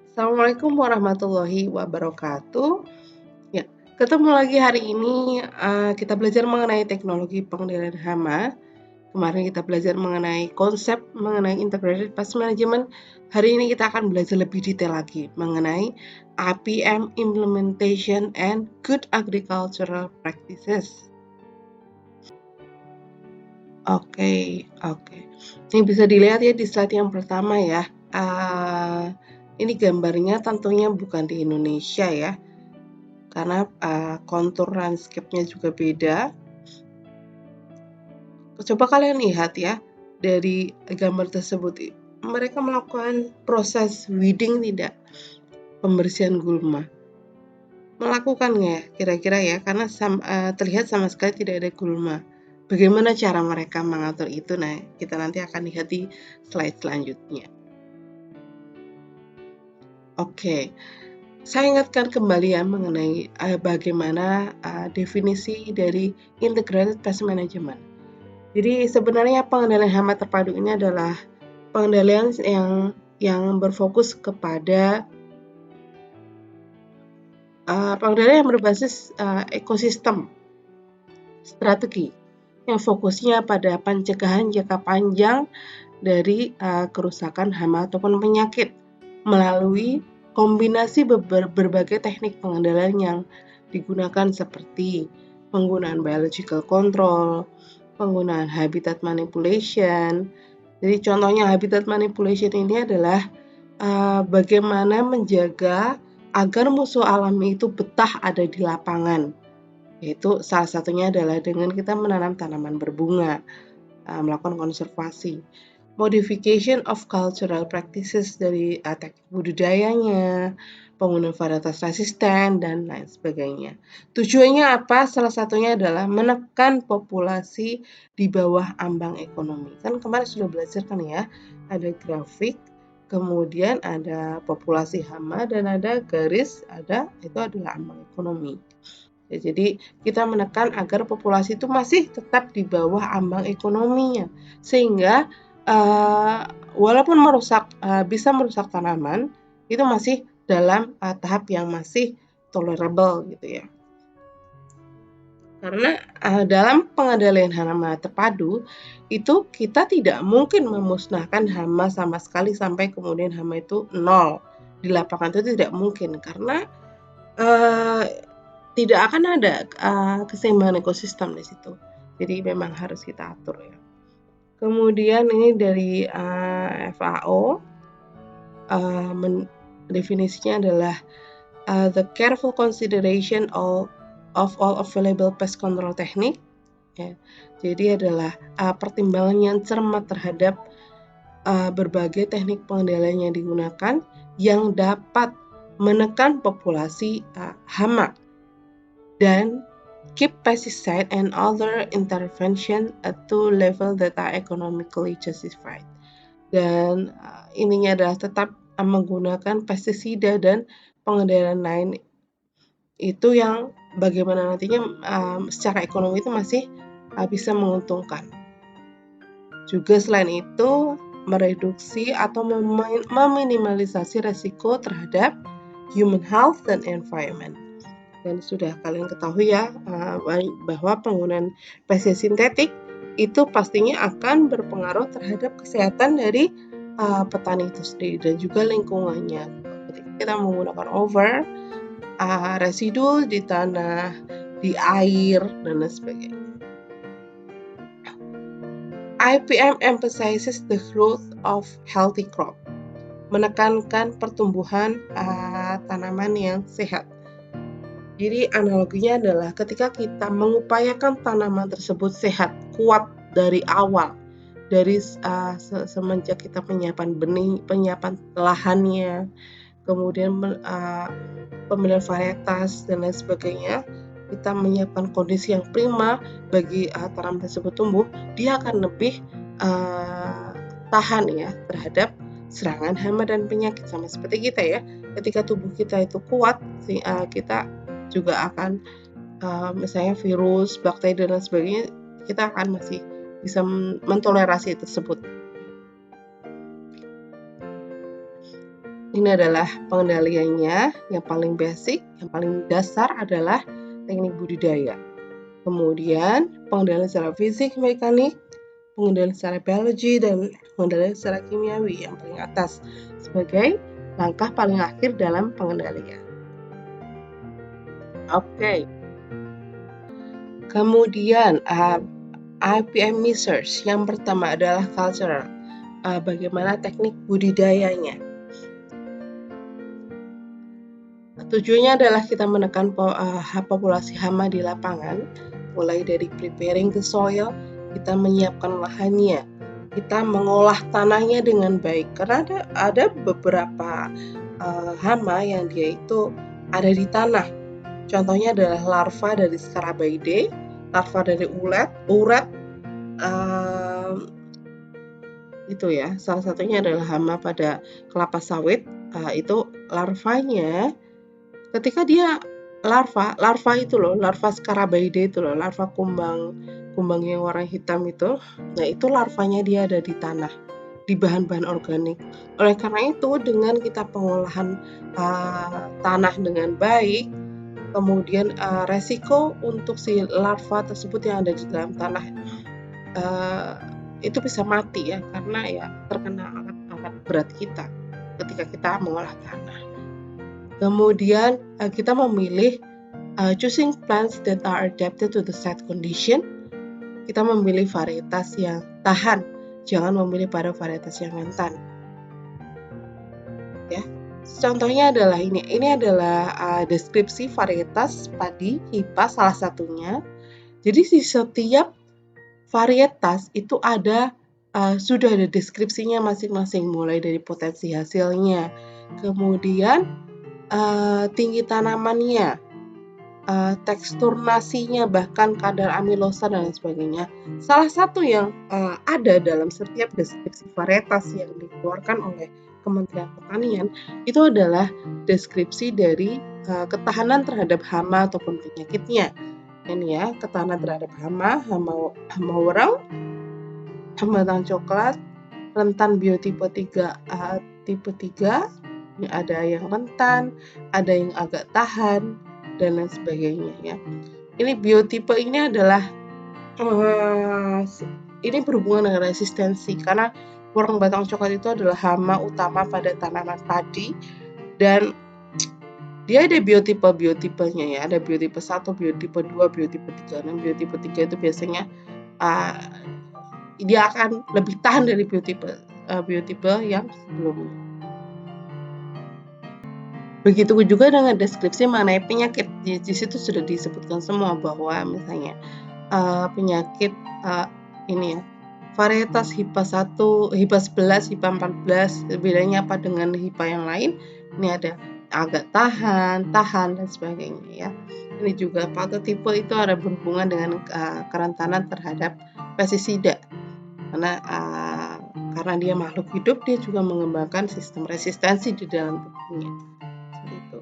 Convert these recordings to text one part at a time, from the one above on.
Assalamualaikum warahmatullahi wabarakatuh. Ya, ketemu lagi hari ini, kita belajar mengenai teknologi pengendalian hama. Kemarin kita belajar mengenai konsep mengenai integrated pest management. Hari ini kita akan belajar lebih detail lagi mengenai IPM implementation and good agricultural practices. Oke. Ini bisa dilihat ya di slide yang pertama ya. Ini gambarnya tentunya bukan di Indonesia ya, karena kontur landscape-nya juga beda. Coba kalian lihat ya, dari gambar tersebut, mereka melakukan proses weeding tidak? Pembersihan gulma. Melakukan ya, kira-kira ya, karena terlihat sama sekali tidak ada gulma. Bagaimana cara mereka mengatur itu? Nah, kita nanti akan lihat di slide selanjutnya. Oke, saya ingatkan kembali ya mengenai bagaimana definisi dari integrated pest management. Jadi sebenarnya pengendalian hama terpadu ini adalah pengendalian yang berfokus kepada pengendalian yang berbasis ekosistem strategi yang fokusnya pada pencegahan jangka panjang dari kerusakan hama ataupun penyakit melalui kombinasi berbagai teknik pengendalian yang digunakan seperti penggunaan biological control, penggunaan habitat manipulation. Jadi contohnya habitat manipulation ini adalah bagaimana menjaga agar musuh alami itu betah ada di lapangan. Yaitu salah satunya adalah dengan kita menanam tanaman berbunga, melakukan konservasi. Modification of cultural practices dari teknik budidayanya, penggunaan varietas resisten, dan lain sebagainya. Tujuannya apa? Salah satunya adalah menekan populasi di bawah ambang ekonomi. Kan kemarin sudah belajar kan ya, ada grafik, kemudian ada populasi hama, dan ada garis, itu adalah ambang ekonomi. Ya, jadi kita menekan agar populasi itu masih tetap di bawah ambang ekonominya, sehingga walaupun bisa merusak tanaman, itu masih dalam tahap yang masih tolerable gitu ya. Karena dalam pengendalian hama terpadu itu kita tidak mungkin memusnahkan hama sama sekali sampai kemudian hama itu nol di lapangan, itu tidak mungkin karena tidak akan ada keseimbangan ekosistem di situ. Jadi memang harus kita atur ya. Kemudian ini dari FAO, definisinya adalah the careful consideration of all available pest control technique. Ya. Jadi adalah pertimbangan yang cermat terhadap berbagai teknik pengendalian yang digunakan yang dapat menekan populasi hama dan keep pesticide and other intervention to level that are economically justified. Dan ininya adalah tetap menggunakan pestisida dan pengendalian lain itu yang bagaimana nantinya secara ekonomi itu masih bisa menguntungkan. Juga selain itu mereduksi atau meminimalisasi resiko terhadap human health dan environment. Dan sudah kalian ketahui ya bahwa penggunaan pestisida sintetik itu pastinya akan berpengaruh terhadap kesehatan dari petani itu sendiri dan juga lingkungannya. Ketika kita menggunakan over residu di tanah, di air, dan lain sebagainya. IPM emphasizes the growth of healthy crop, menekankan pertumbuhan tanaman yang sehat. Jadi analoginya adalah ketika kita mengupayakan tanaman tersebut sehat, kuat dari awal, dari semenjak kita penyiapan benih, penyiapan lahannya, kemudian pemilihan varietas dan lain sebagainya, kita menyiapkan kondisi yang prima bagi tanaman tersebut tumbuh, dia akan lebih tahan ya terhadap serangan hama dan penyakit, sama seperti kita ya. Ketika tubuh kita itu kuat, kita juga akan misalnya virus, bakteri dan lain sebagainya, kita akan masih bisa mentolerasi tersebut. Ini adalah pengendaliannya. Yang paling basic, yang paling dasar adalah teknik budidaya. Kemudian pengendalian secara fisik, mekanik, pengendalian secara biologi, dan pengendalian secara kimiawi yang paling atas sebagai langkah paling akhir dalam pengendalian. Oke. Kemudian IPM measures yang pertama adalah cultural. Bagaimana teknik budidayanya. Tujuannya adalah kita menekan populasi hama di lapangan, mulai dari preparing the soil, kita menyiapkan lahannya, kita mengolah tanahnya dengan baik. Karena ada beberapa hama yang dia itu ada di tanah. Contohnya adalah larva dari Scarabaeidae, larva dari uret, itu ya. Salah satunya adalah hama pada kelapa sawit. Itu larvanya. Ketika dia larva itu loh, larva Scarabaeidae itu loh, larva kumbang yang warna hitam itu. Nah, itu larvanya dia ada di tanah, di bahan-bahan organik. Oleh karena itu, dengan kita pengolahan tanah dengan baik, kemudian resiko untuk si larva tersebut yang ada di dalam tanah itu bisa mati ya, karena ya terkena alat berat kita ketika kita mengolah tanah. Kemudian kita memilih choosing plants that are adapted to the set condition. Kita memilih varietas yang tahan, jangan memilih pada varietas yang rentan. Ya, contohnya adalah ini. Ini adalah deskripsi varietas padi hipa salah satunya. Jadi di setiap varietas itu ada sudah ada deskripsinya masing-masing, mulai dari potensi hasilnya, kemudian tinggi tanamannya, tekstur nasinya, bahkan kadar amilosa dan lain sebagainya. Salah satu yang ada dalam setiap deskripsi varietas yang dikeluarkan oleh Kementerian Pertanian itu adalah deskripsi dari ketahanan terhadap hama ataupun penyakitnya. Ini ya, ketahanan terhadap hama wereng, hama batang coklat, rentan biotipe 3, tipe 3, ada yang rentan, ada yang agak tahan, dan lain sebagainya ya. Ini biotipe ini adalah ini berhubungan dengan resistensi, karena wereng batang coklat itu adalah hama utama pada tanaman padi, dan dia ada biotipe-biotipennya ya, ada biotipe 1, biotipe 2, biotipe 3. Dan biotipe 3 itu biasanya dia akan lebih tahan dari biotipe yang sebelumnya. Begitu juga dengan deskripsi mengenai penyakit. Di situ sudah disebutkan semua bahwa misalnya penyakit ini ya, varietas HIPA 1, HIPA 11, HIPA 14, bedanya apa dengan HIPA yang lain? Ini ada agak tahan, dan sebagainya ya. Ini juga patotipe itu ada berhubungan dengan kerentanan terhadap pestisida. Karena dia makhluk hidup, dia juga mengembangkan sistem resistensi di dalam tubuhnya. Seperti itu.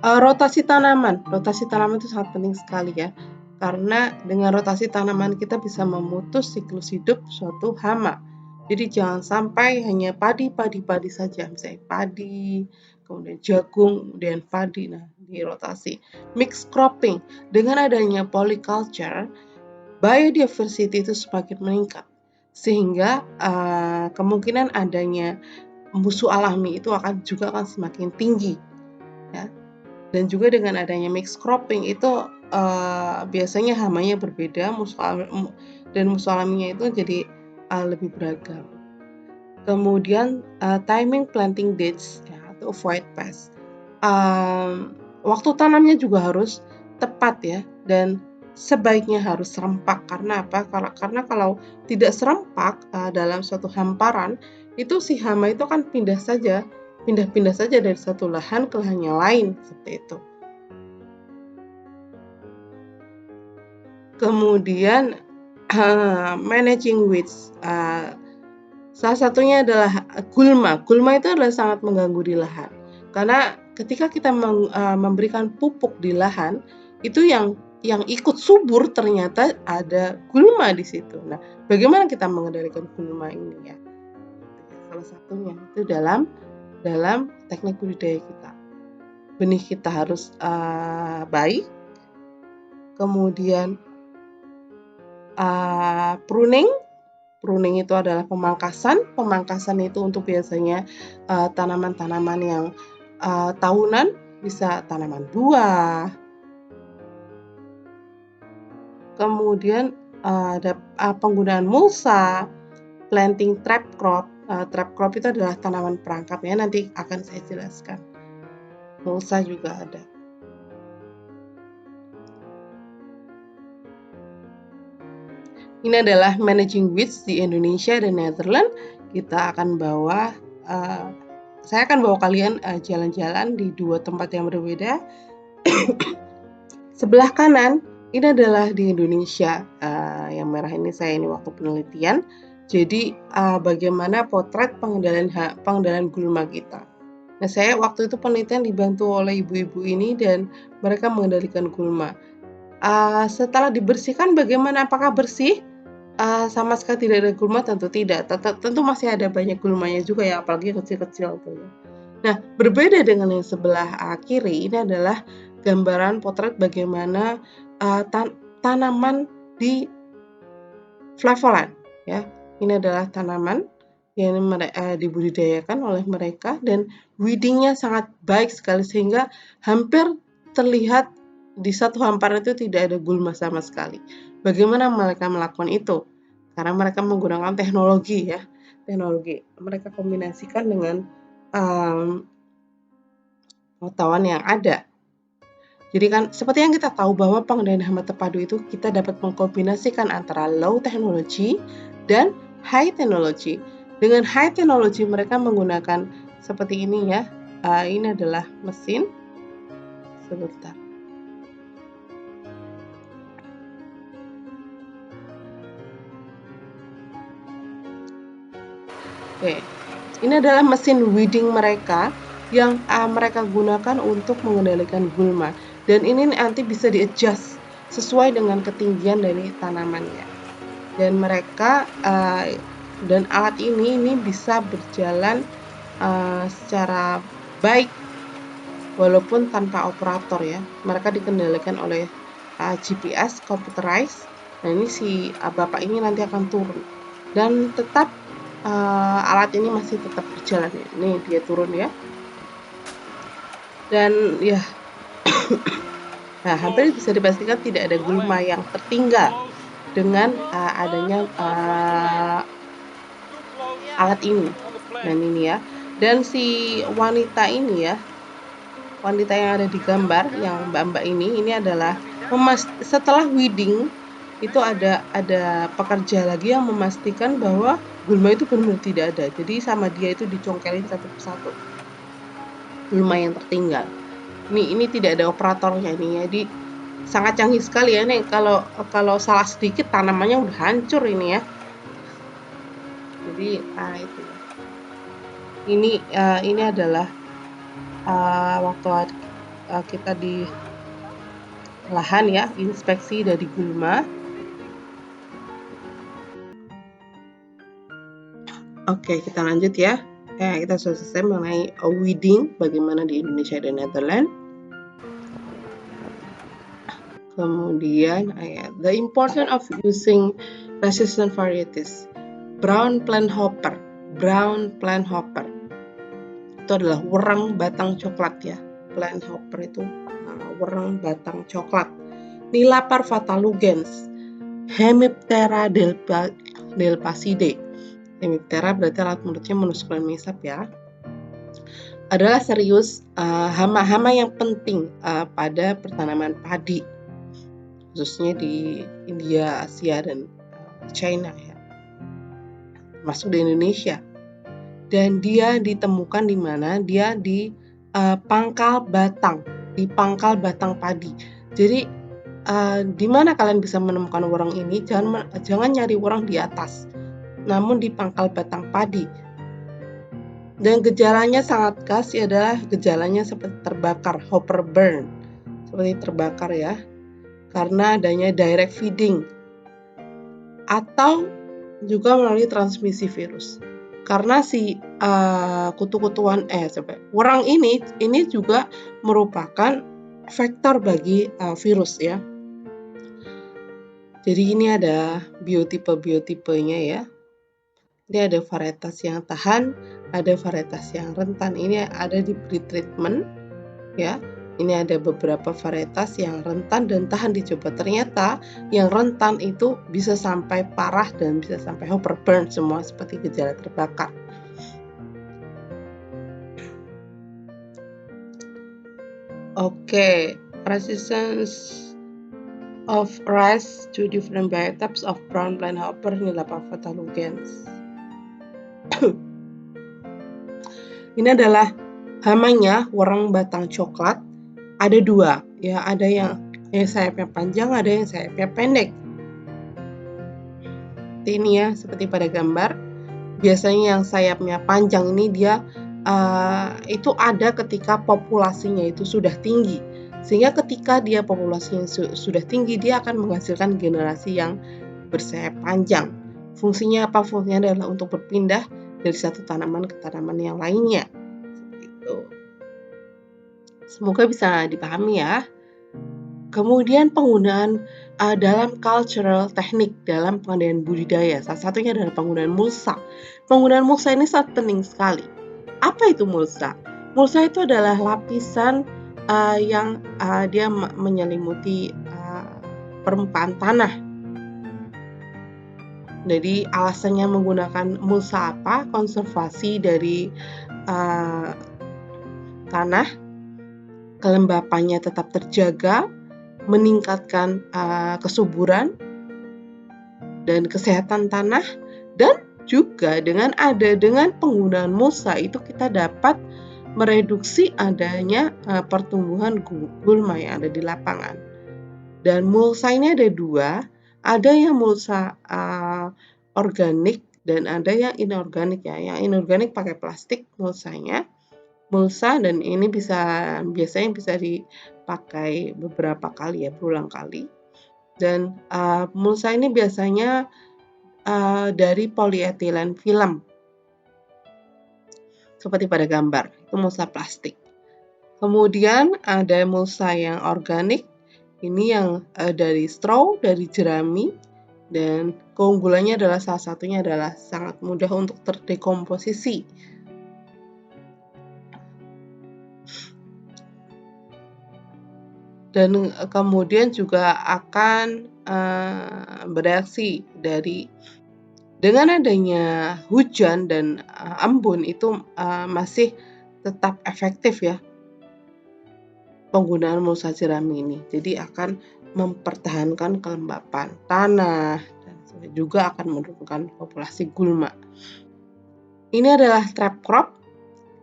Rotasi tanaman itu sangat penting sekali ya. Karena dengan rotasi tanaman kita bisa memutus siklus hidup suatu hama. Jadi jangan sampai hanya padi saja, misalnya padi, kemudian jagung, kemudian padi. Nah, dirotasi. Mixed cropping, dengan adanya polyculture, biodiversity itu semakin meningkat, sehingga kemungkinan adanya musuh alami itu akan semakin tinggi ya. Dan juga dengan adanya mixed cropping itu biasanya hamanya berbeda, musuh alaminya itu jadi lebih beragam. Kemudian timing planting dates ya, to avoid pests. Waktu tanamnya juga harus tepat ya, dan sebaiknya harus serempak. Karena apa? Karena kalau tidak serempak dalam suatu hamparan, itu si hama itu kan pindah saja dari satu lahan ke lahan yang lain, seperti itu. Kemudian managing weeds, salah satunya adalah gulma. Gulma itu adalah sangat mengganggu di lahan, karena ketika kita memberikan pupuk di lahan, itu yang ikut subur ternyata ada gulma di situ. Nah, bagaimana kita mengendalikan gulma ini ya? Salah satunya itu dalam dalam teknik budidaya kita. Benih kita harus baik, kemudian pruning itu adalah pemangkasan itu untuk biasanya tanaman-tanaman yang tahunan, bisa tanaman buah. Kemudian ada penggunaan mulsa, planting trap crop. Trap crop itu adalah tanaman perangkap ya, nanti akan saya jelaskan. Mulsa juga ada. Ini adalah managing weeds di Indonesia dan Netherlands. Kita akan bawa, saya akan bawa kalian jalan-jalan di dua tempat yang berbeda. Sebelah kanan ini adalah di Indonesia, yang merah ini saya ini waktu penelitian. Jadi bagaimana potret pengendalian gulma kita. Nah, saya waktu itu penelitian dibantu oleh ibu-ibu ini dan mereka mengendalikan gulma. Setelah dibersihkan, bagaimana, apakah bersih? Sama sekali tidak ada gulma? Tentu tidak. Tentu masih ada banyak gulmanya juga ya, apalagi kecil-kecil tuh ya. Nah, berbeda dengan yang sebelah kiri, ini adalah gambaran potret bagaimana tanaman di Flavoland ya. Ini adalah tanaman yang dibudidayakan oleh mereka dan weedingnya sangat baik sekali sehingga hampir terlihat di satu hamparan itu tidak ada gulma sama sekali. Bagaimana mereka melakukan itu? Karena mereka menggunakan teknologi ya. Mereka kombinasikan dengan pengetahuan yang ada. Jadi kan seperti yang kita tahu bahwa pengendalian hama terpadu itu kita dapat mengkombinasikan antara low technology dan high technology. Dengan high technology mereka menggunakan seperti ini ya. Ini adalah mesin. Sebentar. Oke. Ini adalah mesin weeding mereka yang mereka gunakan untuk mengendalikan gulma. Dan ini nanti bisa di-adjust sesuai dengan ketinggian dari tanamannya. Dan mereka dan alat ini bisa berjalan secara baik walaupun tanpa operator ya. Mereka dikendalikan oleh GPS computerized. Nah, ini si bapak ini nanti akan turun dan tetap alat ini masih tetap berjalan ya. Ini dia turun ya. Dan ya nah, hampir bisa dipastikan tidak ada gulma yang tertinggal dengan adanya alat ini. Dan ini ya. Dan si wanita ini ya, wanita yang ada di gambar, yang mbak-mbak ini adalah setelah weeding itu ada pekerja lagi yang memastikan bahwa gulma itu benar-benar tidak ada. Jadi sama dia itu dicongkelin satu persatu gulma yang tertinggal. Ini tidak ada operatornya ini. Jadi sangat canggih sekali ya. Nih kalau salah sedikit tanamannya udah hancur ini ya. Jadi itu. Ini adalah waktu kita di lahan ya, inspeksi dari gulma. Oke, kita lanjut ya. Kita sudah selesai mengenai weeding, bagaimana di Indonesia dan Netherlands. Kemudian the importance of using resistant varieties. Brown plant hopper itu adalah wereng batang coklat ya. Plant hopper itu wereng batang coklat. Nila parvata lugens, Hemiptera delphaside. Hemiptera berarti alat mulutnya menusuk dan mengisap ya. Adalah serius hama-hama yang penting pada pertanaman padi, khususnya di India, Asia, dan China ya, masuk di Indonesia. Dan dia ditemukan di mana? Dia di pangkal batang padi. Jadi di mana kalian bisa menemukan wereng ini? Jangan nyari wereng di atas, namun di pangkal batang padi. Dan gejalanya sangat khas adalah gejalanya seperti terbakar, hopper burn, seperti terbakar ya, karena adanya direct feeding atau juga melalui transmisi virus. karena si kutu-kutuan worang ini juga merupakan vektor bagi virus ya. Jadi ini ada biotipe-biotipenya ya. Ini ada varietas yang tahan, ada varietas yang rentan. Ini ada di pretreatment ya. Ini ada beberapa varietas yang rentan dan tahan dicoba. Ternyata yang rentan itu bisa sampai parah dan bisa sampai overburn semua seperti gejala terbakar. Oke, resistance of rice to different biotypes of brown plant hopper Nilapa pathogens. Ini adalah hamanya worang batang coklat. Ada dua, ya, ada yang sayapnya panjang, ada yang sayapnya pendek. Ini ya, seperti pada gambar. Biasanya yang sayapnya panjang ini dia itu ada ketika populasinya itu sudah tinggi. Sehingga ketika dia populasinya sudah tinggi, dia akan menghasilkan generasi yang bersayap panjang. Fungsinya apa? Fungsinya adalah untuk berpindah dari satu tanaman ke tanaman yang lainnya. Seperti itu. Semoga bisa dipahami ya. Kemudian penggunaan dalam cultural teknik dalam pengendalian budidaya. Salah satunya adalah penggunaan mulsa. Penggunaan mulsa ini sangat penting sekali. Apa itu mulsa? Mulsa itu adalah lapisan yang dia menyelimuti permukaan tanah. Jadi alasannya menggunakan mulsa apa? Konservasi dari tanah, kelembapannya tetap terjaga, meningkatkan kesuburan dan kesehatan tanah, dan juga dengan penggunaan mulsa itu kita dapat mereduksi adanya pertumbuhan gulma yang ada di lapangan. Dan mulsa ini ada dua, ada yang mulsa organik dan ada yang inorganik ya. Yang inorganik pakai plastik mulsanya. Mulsa dan ini biasanya bisa dipakai beberapa kali ya, berulang kali. Dan mulsa ini biasanya dari polyethylene film. Seperti pada gambar, itu mulsa plastik. Kemudian ada mulsa yang organik, ini yang dari straw, dari jerami, dan keunggulannya adalah salah satunya adalah sangat mudah untuk terdekomposisi. Dan kemudian juga akan bereaksi dengan adanya hujan dan embun itu masih tetap efektif ya penggunaan mulsa jerami ini. Jadi akan mempertahankan kelembapan tanah dan juga akan menurunkan populasi gulma. Ini adalah trap crop.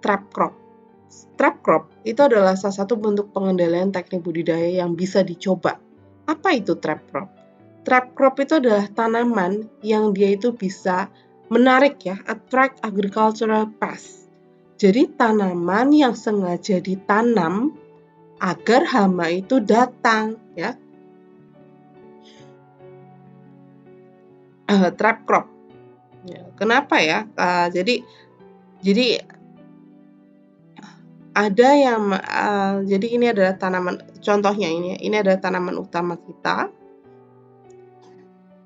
Trap crop itu adalah salah satu bentuk pengendalian teknik budidaya yang bisa dicoba. Apa itu trap crop? Trap crop itu adalah tanaman yang dia itu bisa menarik ya, attract agricultural pests. Jadi tanaman yang sengaja ditanam agar hama itu datang ya. Trap crop. Ya, kenapa ya? Jadi ada yang jadi ini adalah tanaman, contohnya ini adalah tanaman utama kita.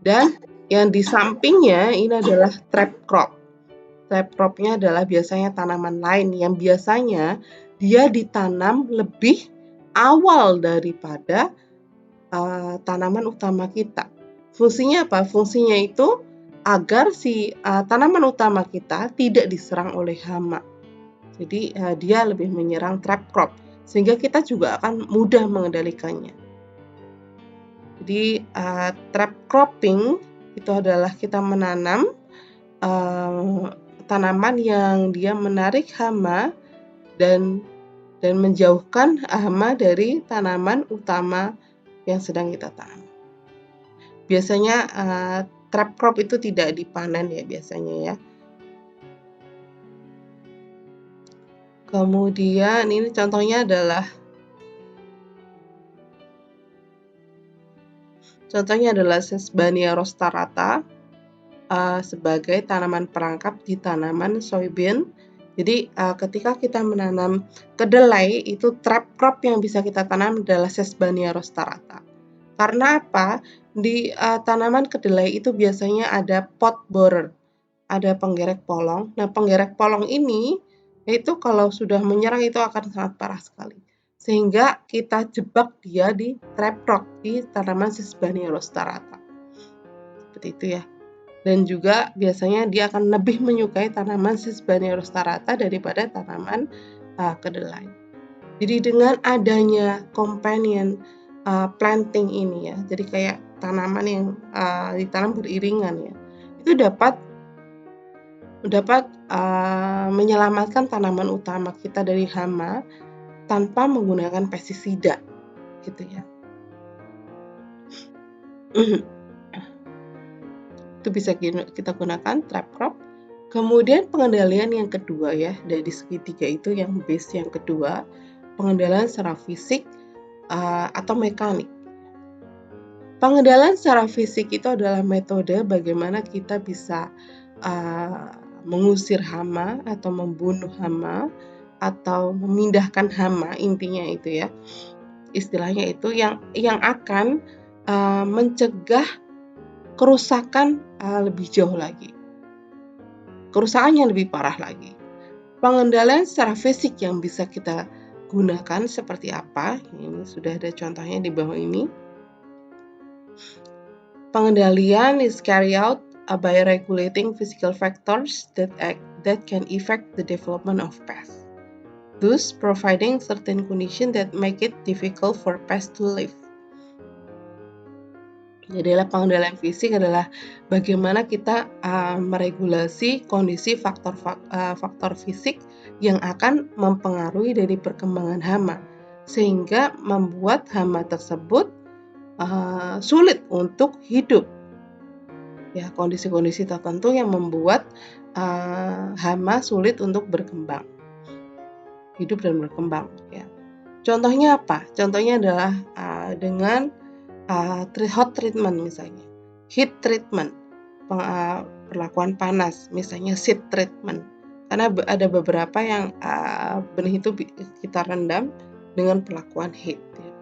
Dan yang di sampingnya ini adalah trap crop. Trap cropnya adalah biasanya tanaman lain yang biasanya dia ditanam lebih awal daripada tanaman utama kita. Fungsinya apa? Fungsinya itu agar si tanaman utama kita tidak diserang oleh hama. Jadi dia lebih menyerang trap crop sehingga kita juga akan mudah mengendalikannya. Jadi trap cropping itu adalah kita menanam tanaman yang dia menarik hama dan menjauhkan hama dari tanaman utama yang sedang kita tanam. Biasanya trap crop itu tidak dipanen ya biasanya ya. Kemudian ini contohnya adalah Sesbania rostrata. sebagai tanaman perangkap di tanaman soybean. Jadi ketika kita menanam kedelai, itu trap crop yang bisa kita tanam adalah Sesbania rostrata. Karena apa? Di tanaman kedelai itu biasanya ada pot borer, ada penggerek polong. Nah, penggerek polong ini itu kalau sudah menyerang itu akan sangat parah sekali. Sehingga kita jebak dia di trap crop di tanaman Sesbania rostrata. Seperti itu ya. Dan juga biasanya dia akan lebih menyukai tanaman Sesbania rostrata daripada tanaman kedelai. Jadi dengan adanya companion planting ini ya, jadi kayak tanaman yang ditanam beriringan ya, itu dapat menyelamatkan tanaman utama kita dari hama tanpa menggunakan pestisida, gitu ya. Itu bisa kita gunakan trap crop. Kemudian pengendalian yang kedua ya, dari segitiga itu yang base yang kedua, pengendalian secara fisik atau mekanik. Pengendalian secara fisik itu adalah metode bagaimana kita bisa mengusir hama atau membunuh hama atau memindahkan hama, intinya itu ya. Istilahnya itu yang akan mencegah kerusakan lebih jauh lagi. Kerusakannya lebih parah lagi. Pengendalian secara fisik yang bisa kita gunakan seperti apa? Ini sudah ada contohnya di bawah ini. Pengendalian is carried out by regulating physical factors that can affect the development of pests, thus providing certain conditions that make it difficult for pests to live. Jadi pengendalian fisik adalah bagaimana kita meregulasi kondisi faktor fisik yang akan mempengaruhi dari perkembangan hama, sehingga membuat hama tersebut sulit untuk hidup. Ya, kondisi-kondisi tertentu yang membuat hama sulit untuk berkembang, hidup dan berkembang. Ya. Contohnya apa? Contohnya adalah dengan hot treatment misalnya, heat treatment, perlakuan panas, misalnya seed treatment. Karena ada beberapa yang benih itu kita rendam dengan perlakuan heat. Ya.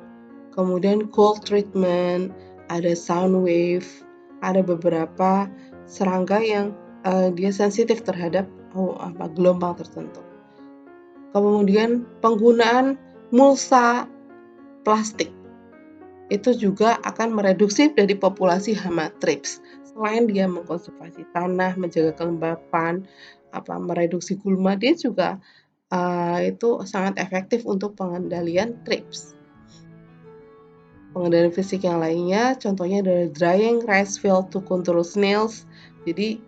Kemudian cold treatment, ada sound wave, ada beberapa serangga yang dia sensitif terhadap gelombang tertentu. Kemudian penggunaan mulsa plastik itu juga akan mereduksi dari populasi hama thrips. Selain dia mengkonservasi tanah, menjaga kelembapan, mereduksi gulma, dia juga itu sangat efektif untuk pengendalian thrips. Pengendalian fisik yang lainnya, contohnya adalah drying rice field to control snails. Jadi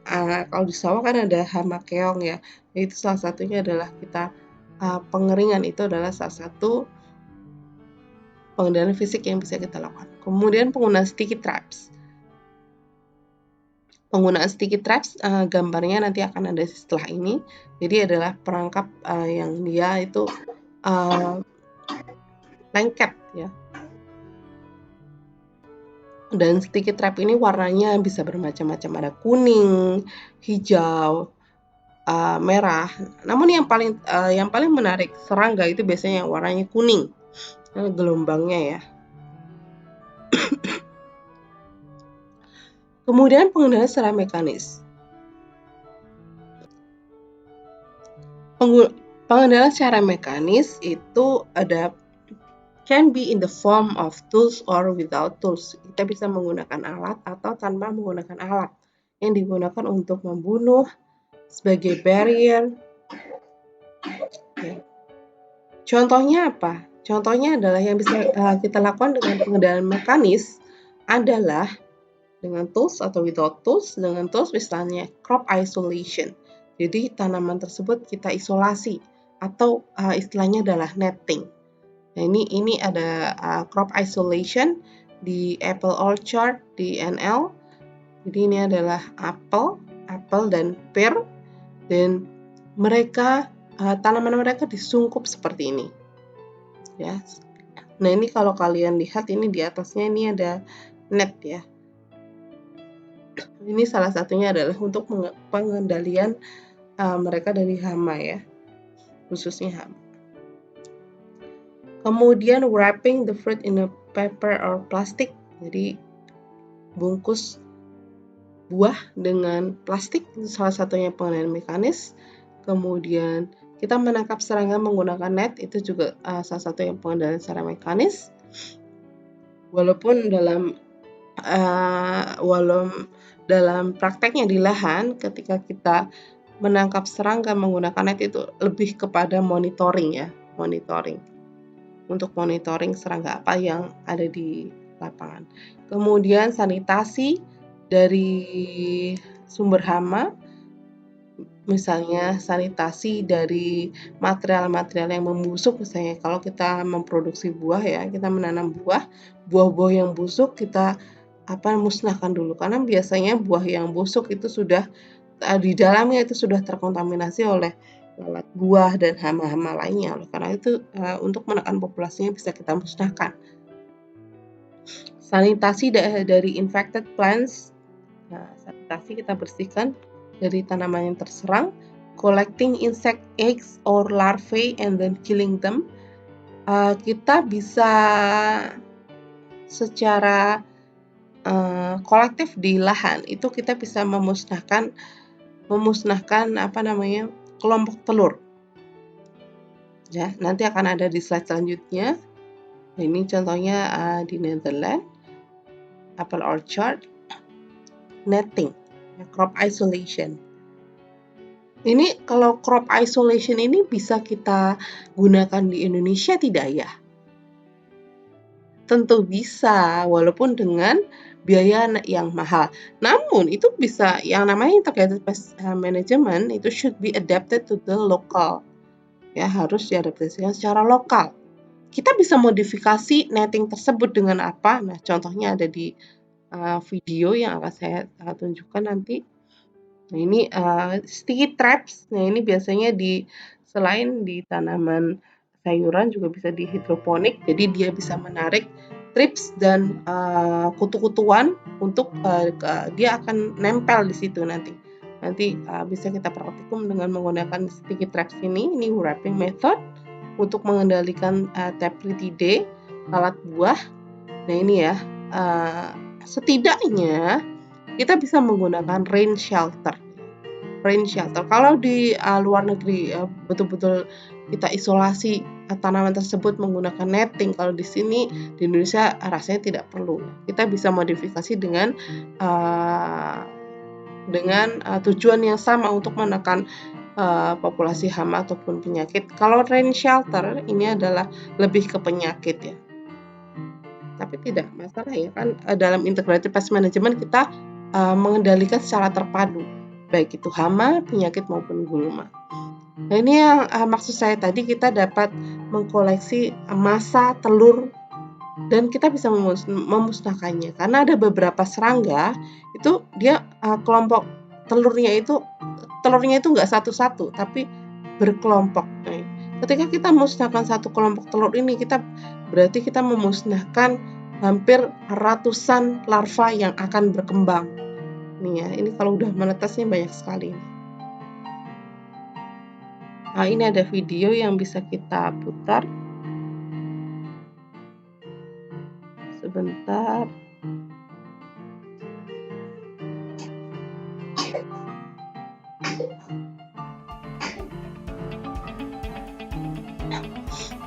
kalau di sawah kan ada hama keong ya, itu salah satunya adalah kita pengeringan, itu adalah salah satu pengendalian fisik yang bisa kita lakukan. Kemudian penggunaan sticky traps. Penggunaan sticky traps gambarnya nanti akan ada setelah ini. Jadi adalah perangkap yang dia itu lengket ya. Dan sticky trap ini warnanya bisa bermacam-macam, ada kuning, hijau, merah. Namun yang paling menarik serangga itu biasanya yang warnanya kuning, gelombangnya ya. Kemudian pengendalian secara mekanis. Pengendalian secara mekanis itu ada can be in the form of tools or without tools. Kita bisa menggunakan alat atau tanpa menggunakan alat yang digunakan untuk membunuh sebagai barrier. Ya. Contohnya apa? Contohnya adalah yang bisa kita lakukan dengan pengendalian mekanis adalah dengan tools atau without tools. Dengan tools misalnya crop isolation. Jadi tanaman tersebut kita isolasi atau istilahnya adalah netting. Nah, ini ada crop isolation di apple orchard di NL. Jadi ini adalah apel dan pear, dan mereka tanaman mereka disungkup seperti ini. Ya. Nah, ini kalau kalian lihat ini di atasnya ini ada net ya. Ini salah satunya adalah untuk pengendalian mereka dari hama ya, khususnya hama. Kemudian wrapping the fruit in a paper or plastic, jadi bungkus buah dengan plastik, itu salah satunya pengendalian mekanis. Kemudian kita menangkap serangga menggunakan net, itu juga salah satu yang pengendalian secara mekanis. Walaupun dalam prakteknya di lahan, ketika kita menangkap serangga menggunakan net itu lebih kepada monitoring ya, untuk monitoring serangga apa yang ada di lapangan. Kemudian sanitasi dari sumber hama, misalnya sanitasi dari material-material yang membusuk, misalnya kalau kita memproduksi buah ya, kita menanam buah-buah yang busuk kita musnahkan dulu, karena biasanya buah yang busuk itu sudah di dalamnya itu sudah terkontaminasi oleh lalat buah dan hama-hama lainnya. Oleh karena itu untuk menekan populasinya bisa kita musnahkan. Sanitasi dari infected plants, sanitasi kita bersihkan dari tanaman yang terserang. Collecting insect eggs or larvae and then killing them, kita bisa secara kolektif di lahan itu kita bisa memusnahkan kelompok telur. Ya, nanti akan ada di slide selanjutnya. Ini contohnya di Netherlands, apple orchard, netting, crop isolation. Ini kalau crop isolation ini bisa kita gunakan di Indonesia tidak ya? Tentu bisa, walaupun dengan biaya yang mahal. Namun itu bisa, yang namanya integrated pest management itu should be adapted to the local. Ya, harus diadaptasikan secara lokal. Kita bisa modifikasi netting tersebut dengan apa? Nah, contohnya ada di video yang akan saya tunjukkan nanti. Nah, ini sticky traps. Nah, ini biasanya selain di tanaman sayuran juga bisa di hidroponik. Jadi dia bisa menarik trips dan kutu-kutuan untuk dia akan nempel di situ nanti. Nanti bisa kita praktikum dengan menggunakan sticky traps ini wrapping method untuk mengendalikan Tephrididae, lalat buah. Nah, ini ya, setidaknya kita bisa menggunakan rain shelter. Kalau di luar negeri betul-betul kita isolasi tanaman tersebut menggunakan netting, kalau di sini di Indonesia rasanya tidak perlu. Kita bisa modifikasi dengan tujuan yang sama untuk menekan populasi hama ataupun penyakit. Kalau rain shelter ini adalah lebih ke penyakit ya. Tapi tidak masalah ya, kan dalam integrated pest management kita mengendalikan secara terpadu, baik itu hama, penyakit maupun gulma. Nah, ini yang maksud saya tadi, kita dapat mengkoleksi massa telur dan kita bisa memusnahkannya, karena ada beberapa serangga itu dia kelompok telurnya itu nggak satu-satu tapi berkelompok. Nah, ketika kita memusnahkan satu kelompok telur ini, berarti kita memusnahkan hampir ratusan larva yang akan berkembang. Nih ya, ini kalau udah menetasnya banyak sekali. Nah, ini ada video yang bisa kita putar. Sebentar.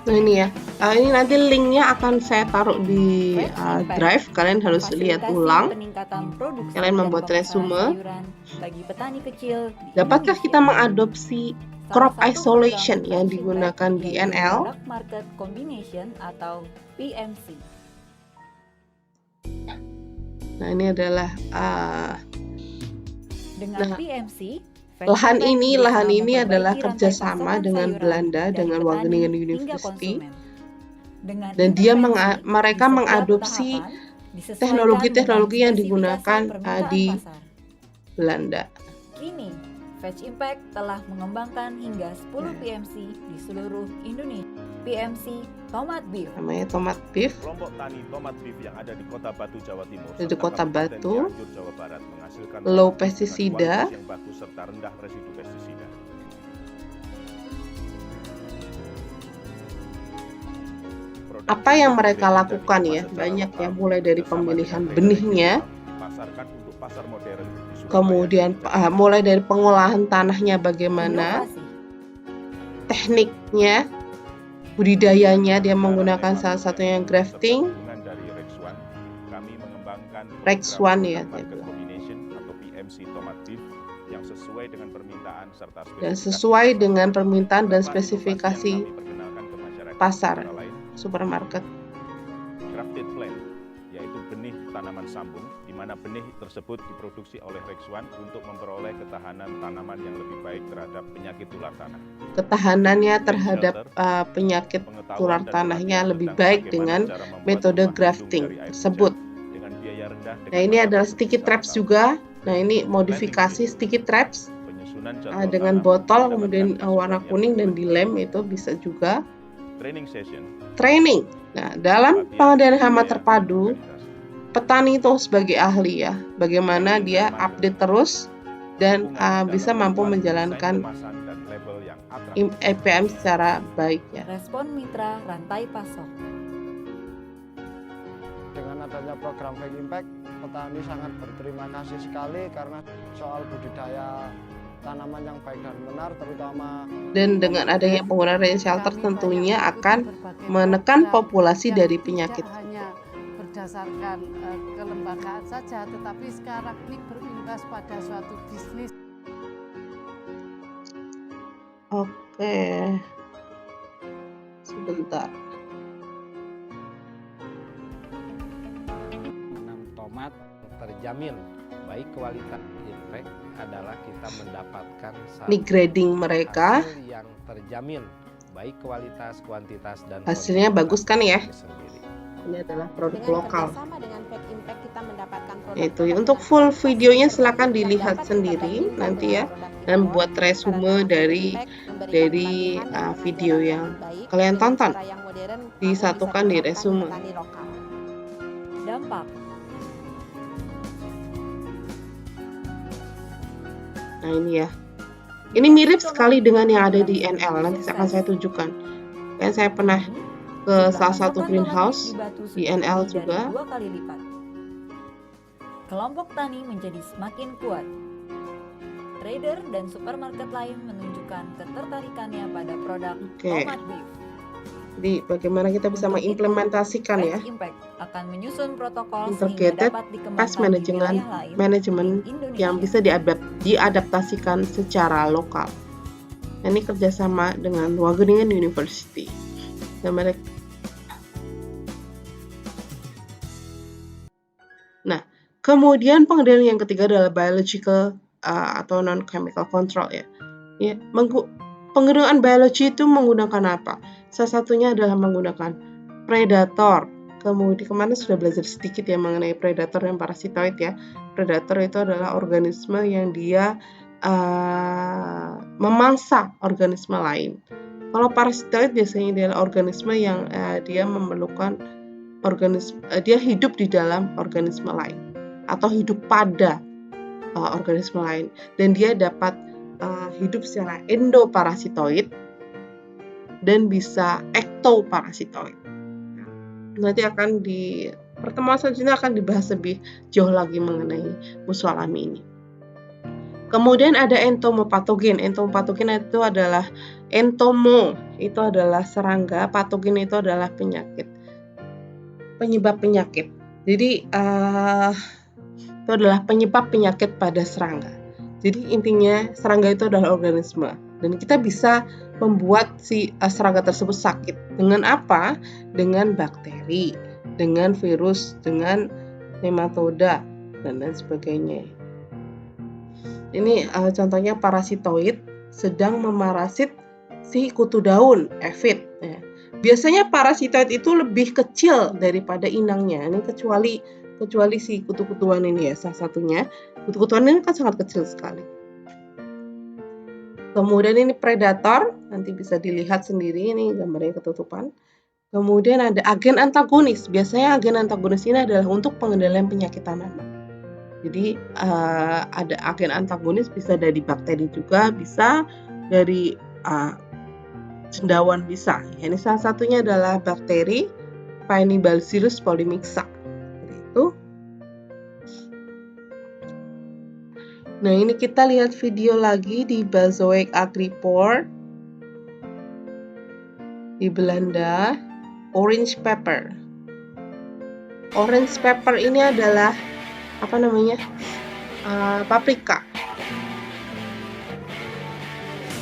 Nah, ini ya. Ini nanti linknya akan saya taruh di drive. Kalian harus lihat ulang. Kalian membuat resume. Bagi petani kecil, dapatkah kita mengadopsi crop isolation yang digunakan di NL? Market Combination atau PMC. Nah, ini adalah dengan PMC. Lahan ini adalah kerjasama dengan Belanda, dengan Wageningen University, dan mereka mengadopsi teknologi-teknologi yang digunakan di Belanda. Kini, Fetch Impact telah mengembangkan hingga 10 PMC di seluruh Indonesia. PMC Tomat Beef. Namanya Tomat Beef. Kelompok tani tomat beef yang ada di Kota Batu, Jawa Timur, Di serta Kota Kabupaten Batu. Cianjur, Jawa Barat menghasilkan Low tomat pestisida. dengan kualitas yang bagus serta rendah residu pestisida. Produk Apa yang ini mereka direncanakan lakukan ya? secara Banyak lokal ya, mulai dari bersama pemilihan dengan benihnya, regional, dipasarkan untuk pasar modern di Surabaya kemudian dan Jakarta. mulai dari pengolahan tanahnya bagaimana, Inovasi. tekniknya, budidayanya dia menggunakan salah satunya grafting, Gabungan dari Rex One, kami mengembangkan Rex program One ya, Product Market dia bilang. Combination atau PMC Tomat Beef yang sesuai dengan permintaan serta dan spesifikasi sesuai pasar. dengan permintaan dan Beberapa spesifikasi inovasi yang kami perkenalkan ke masyarakat pasar, antara lain supermarket. grafted plant, yaitu benih tanaman sambung, di mana benih tersebut diproduksi oleh Rex One untuk memperoleh ketahanan tanaman yang lebih baik terhadap penyakit tular tanah. Ketahanannya terhadap penyakit Pengetahuan tular dan tanahnya pelatihan lebih tentang baik bagaimana dengan cara membuat metode rumah grafting lindung dari air tersebut. hujan dengan biaya rendah dengan Nah, ini masa adalah produksi sticky traps tahun-tahun. juga. Nah, ini modifikasi Planting sticky traps Penyusunan jadwal dengan tanam, botol mendapatkan kemudian warna asupan yang kuning dan sesuai. dilem, itu bisa juga. Training session, Training. Nah, dalam pelatihan pengendalian hama budidaya terpadu, dan organisasi. petani itu sebagai ahli ya, bagaimana Training dia dan marketing. update terus dan Dukungan bisa dalam mampu membuat menjalankan desain kemasan dan label yang atraktif. EPM secara baik ya. Respon mitra rantai pasok. Dengan adanya program Fetch Impact, petani sangat berterima kasih sekali karena soal budidaya tanaman yang baik dan benar, terutama Dan dengan adanya penggunaan rain shelter tentunya akan menekan populasi dari penyakit. Tidak hanya berdasarkan kelembagaan saja, tetapi sekarang ini berimbas pada suatu bisnis. Oke, sebentar. Menanam tomat terjamin baik kualitas impact adalah kita mendapatkan Ini grading mereka. hasil yang terjamin baik kualitas, kuantitas dan Hasilnya bagus kan ya? sendiri. Ini adalah produk Dengan lokal. kerjasama dengan Fetch Impact kita mendapatkan produk Itu ya. Untuk full videonya silakan dilihat sendiri nanti ya, dan buat resume dari video yang kalian tonton. Disatukan di resume. Dampak. Nah, ini ya. Ini mirip sekali dengan yang ada di NL. Nanti akan saya tunjukkan. Kan saya pernah ke salah satu greenhouse di NL juga. 2 kali lipat. Kelompok tani menjadi semakin kuat. Trader dan supermarket lain menunjukkan ketertarikannya pada produk Oke. Tomat Beef. Jadi bagaimana kita bisa Untuk itu, mengimplementasikan ya Fetch Impact akan menyusun protokol Integrated sehingga dapat dikembangkan pest di management, wilayah lain manajemen di Indonesia. yang bisa diadaptasikan secara lokal. Ini kerjasama dengan Wageningen University. Dan mereka. Nah, kemudian pengendalian yang ketiga adalah biological atau non-chemical control ya. Penggunaan biologi itu menggunakan apa? Salah satunya adalah menggunakan predator. Kemudian kemana sudah belajar sedikit ya mengenai predator dan parasitoid ya. Predator itu adalah organisme yang dia memangsa organisme lain. Kalau parasitoid biasanya dia adalah organisme yang dia memerlukan dia hidup di dalam organisme lain atau hidup pada organisme lain, dan dia dapat hidup secara endoparasitoid dan bisa ektoparasitoid. Nanti akan di pertemuan selanjutnya akan dibahas lebih jauh lagi mengenai musuh alami ini. Kemudian ada entomopatogen. Entomopatogen itu adalah entomo, itu adalah serangga, patogen itu adalah penyakit, penyebab penyakit. Jadi itu adalah penyebab penyakit pada serangga. Jadi intinya serangga itu adalah organisme dan kita bisa membuat si serangga tersebut sakit. Dengan apa? Dengan bakteri, dengan virus, dengan nematoda dan lain sebagainya. Ini contohnya parasitoid sedang memarasit si kutu daun, ephit. Ya. Biasanya parasitoid itu lebih kecil daripada inangnya. Ini kecuali si kutu-kutuan ini ya, salah satunya. Kutu-kutuan ini kan sangat kecil sekali. Kemudian ini predator, nanti bisa dilihat sendiri, ini gambarnya ketutupan. Kemudian ada agen antagonis. Biasanya agen antagonis ini adalah untuk pengendalian penyakit tanaman. Jadi ada agen antagonis bisa dari bakteri juga, bisa dari cendawan bisa. Ini salah satunya adalah bakteri Paenibacillus polymixa. Seperti itu. Nah, ini kita lihat video lagi di Bazoic Agriport di Belanda, orange pepper. Orange pepper ini adalah paprika.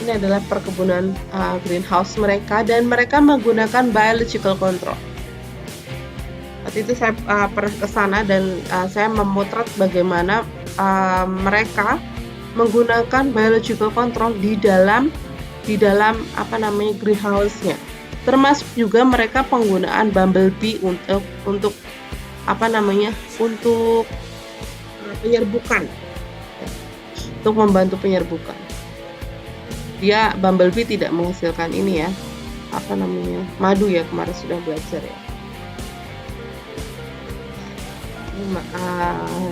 Ini adalah perkebunan greenhouse mereka dan mereka menggunakan biological control. Waktu itu saya pernah ke sana dan saya memotret bagaimana mereka menggunakan biological control di dalam greenhouse-nya. Termasuk juga mereka penggunaan bumblebee untuk penyerbukan. Untuk membantu penyerbukan. Dia bumblebee tidak menghasilkan ini ya. Madu ya, kemarin sudah belajar ya.